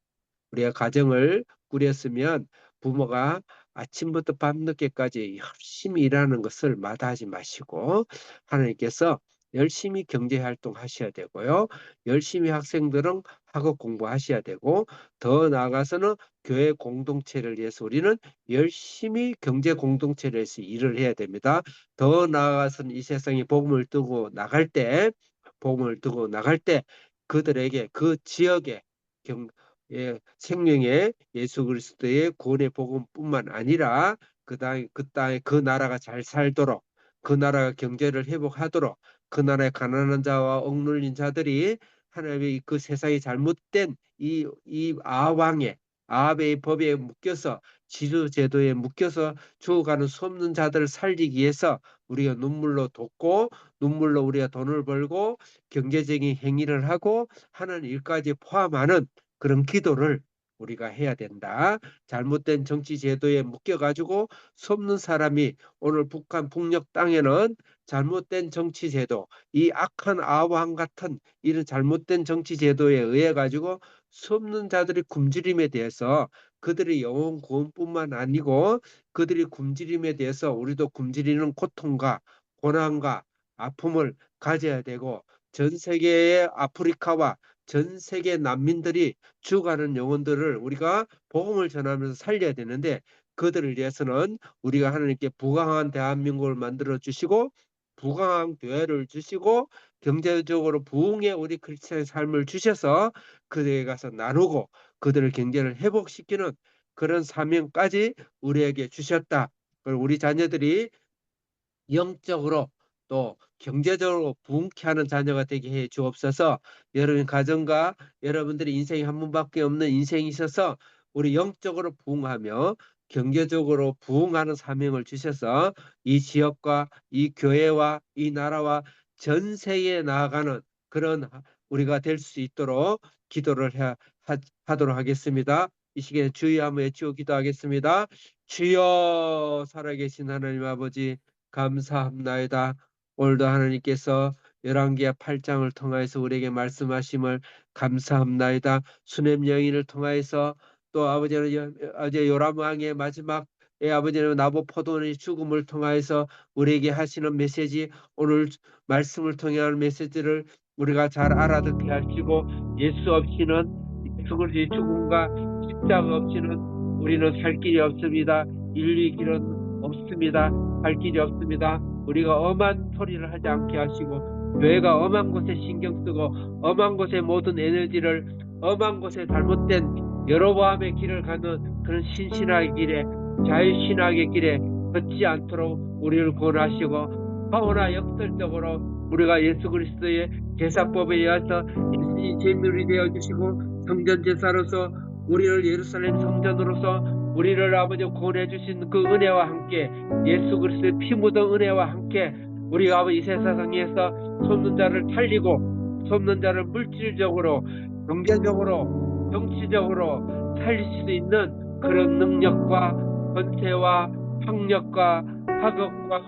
우리가 가정을 꾸렸으면 부모가 아침부터 밤늦게까지 열심히 일하는 것을 마다하지 마시고 하나님께서 열심히 경제활동 하셔야 되고요. 열심히 학생들은 학업 공부하셔야 되고 더 나아가서는 교회 공동체를 위해서 우리는 열심히 경제 공동체를 위해서 일을 해야 됩니다. 더 나아가서는 이 세상에 복음을 두고 나갈 때 그들에게 그 지역에 생명의 예수 그리스도의 구원의 복음뿐만 아니라 그 땅에 그 나라가 잘 살도록 그 나라가 경제를 회복하도록 그 나라의 가난한 자와 억눌린 자들이 하나님의 그 세상이 잘못된 이 아베의 법에 묶여서 지주제도에 묶여서 죽어가는 수없는 자들을 살리기 위해서 우리가 눈물로 돕고 눈물로 우리가 돈을 벌고 경제적인 행위를 하고 하는 일까지 포함하는 그런 기도를 우리가 해야 된다. 잘못된 정치 제도에 묶여가지고 수없는 사람이 오늘 북한 북녘 땅에는 잘못된 정치 제도, 이 악한 아왕 같은 이런 잘못된 정치 제도에 의해 가지고 수없는 자들이 굶주림에 대해서 그들의 영혼 구원뿐만 아니고 그들이 굶주림에 대해서 우리도 굶주리는 고통과 고난과 아픔을 가져야 되고 전 세계의 아프리카와 전 세계 난민들이 죽어가는 영혼들을 우리가 복음을 전하면서 살려야 되는데 그들을 위해서는 우리가 하나님께 부강한 대한민국을 만들어 주시고 부강한 교회를 주시고 경제적으로 부흥의 우리 크리스천의 삶을 주셔서 그들에게 가서 나누고 그들을 경제를 회복시키는 그런 사명까지 우리에게 주셨다. 그리고 우리 자녀들이 영적으로 또 경제적으로 부흥케 하는 자녀가 되게 해 주옵소서. 여러분 가정과 여러분들의 인생이 한 번밖에 없는 인생이 있어서 우리 영적으로 부흥하며 경제적으로 부흥하는 사명을 주셔서 이 지역과 이 교회와 이 나라와 전 세계에 나아가는 그런 우리가 될 수 있도록 기도를 하도록 하겠습니다. 이 시간에 주여 한번 외치고 기도하겠습니다. 주여 살아계신 하나님 아버지 감사합나이다. 오늘도 하나님께서 열왕기하 8장을 통하여서 우리에게 말씀하심을 감사합나이다. 수냄 여인을 통하여서 또 아버지는 어제 요람 왕의 마지막 아버지는 나보 포도원의 죽음을 통하여서 우리에게 하시는 메시지 오늘 말씀을 통해 하는 메시지를 우리가 잘 알아듣게 하시고 예수 없이는 예수 그리스도의 죽음과 십자가 없이는 우리는 살 길이 없습니다. 인류의 길은 없습니다. 갈 길이 없습니다. 우리가 엄한 소리를 하지 않게 하시고 교회가 엄한 곳에 신경 쓰고 엄한 곳에 모든 에너지를 엄한 곳에 잘못된 여로보암의 길을 가는 그런 신신학의 길에 자유신학의 길에 걷지 않도록 우리를 권하시고 하오나 역설적으로 우리가 예수 그리스도의 제사법에 의해서 예수님 제물이 되어주시고 성전제사로서 우리를 예루살렘 성전으로서 우리를 아버지 구원해 주신 그 은혜와 함께 예수 그리스도의 피 묻은 은혜와 함께 우리가 아버지 이 세상에서 돕는 자를 살리고 돕는 자를 물질적으로 경제적으로 정치적으로 살릴 수 있는 그런 능력과 권세와 학력과 학업과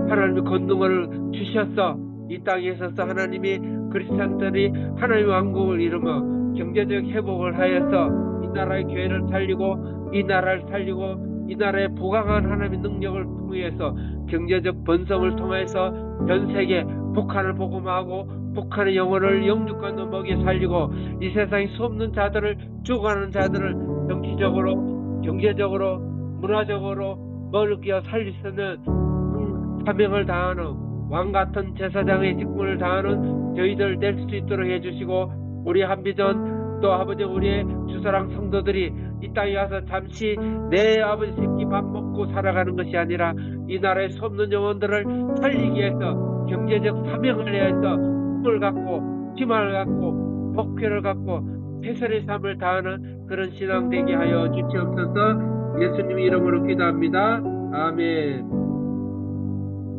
하나님의 권능을 주셔서 이 땅에 있어서 하나님이 그리스도인들이 하나님의 왕국을 이루며 경제적 회복을 하여서 이 나라의 교회를 살리고 이 나라를 살리고 이 나라의 부강한 하나님의 능력을 통해서 경제적 번성을 통해서 전 세계 북한을 복음하고 북한의 영혼을 영육간도 먹여 살리고 이 세상에 수없는 자들을 죽어가는 자들을 정치적으로 경제적으로 문화적으로 먹여 살릴 수 있는 사명을 다하는 왕같은 제사장의 직분을 다하는 저희들 될 수 있도록 해주시고 우리 한비전 또 아버지 우리의 주사랑 성도들이 이 땅에 와서 잠시 내 아버지 새끼 밥 먹고 살아가는 것이 아니라 이 나라의 수없는 영혼들을 살리기 위해서 경제적 사명을 위해서 꿈을 갖고 희망을 갖고 목표를 갖고 최선의 삶을 다하는 그런 신앙 되게 하여 주시옵소서. 예수님 이름으로 기도합니다. 아멘.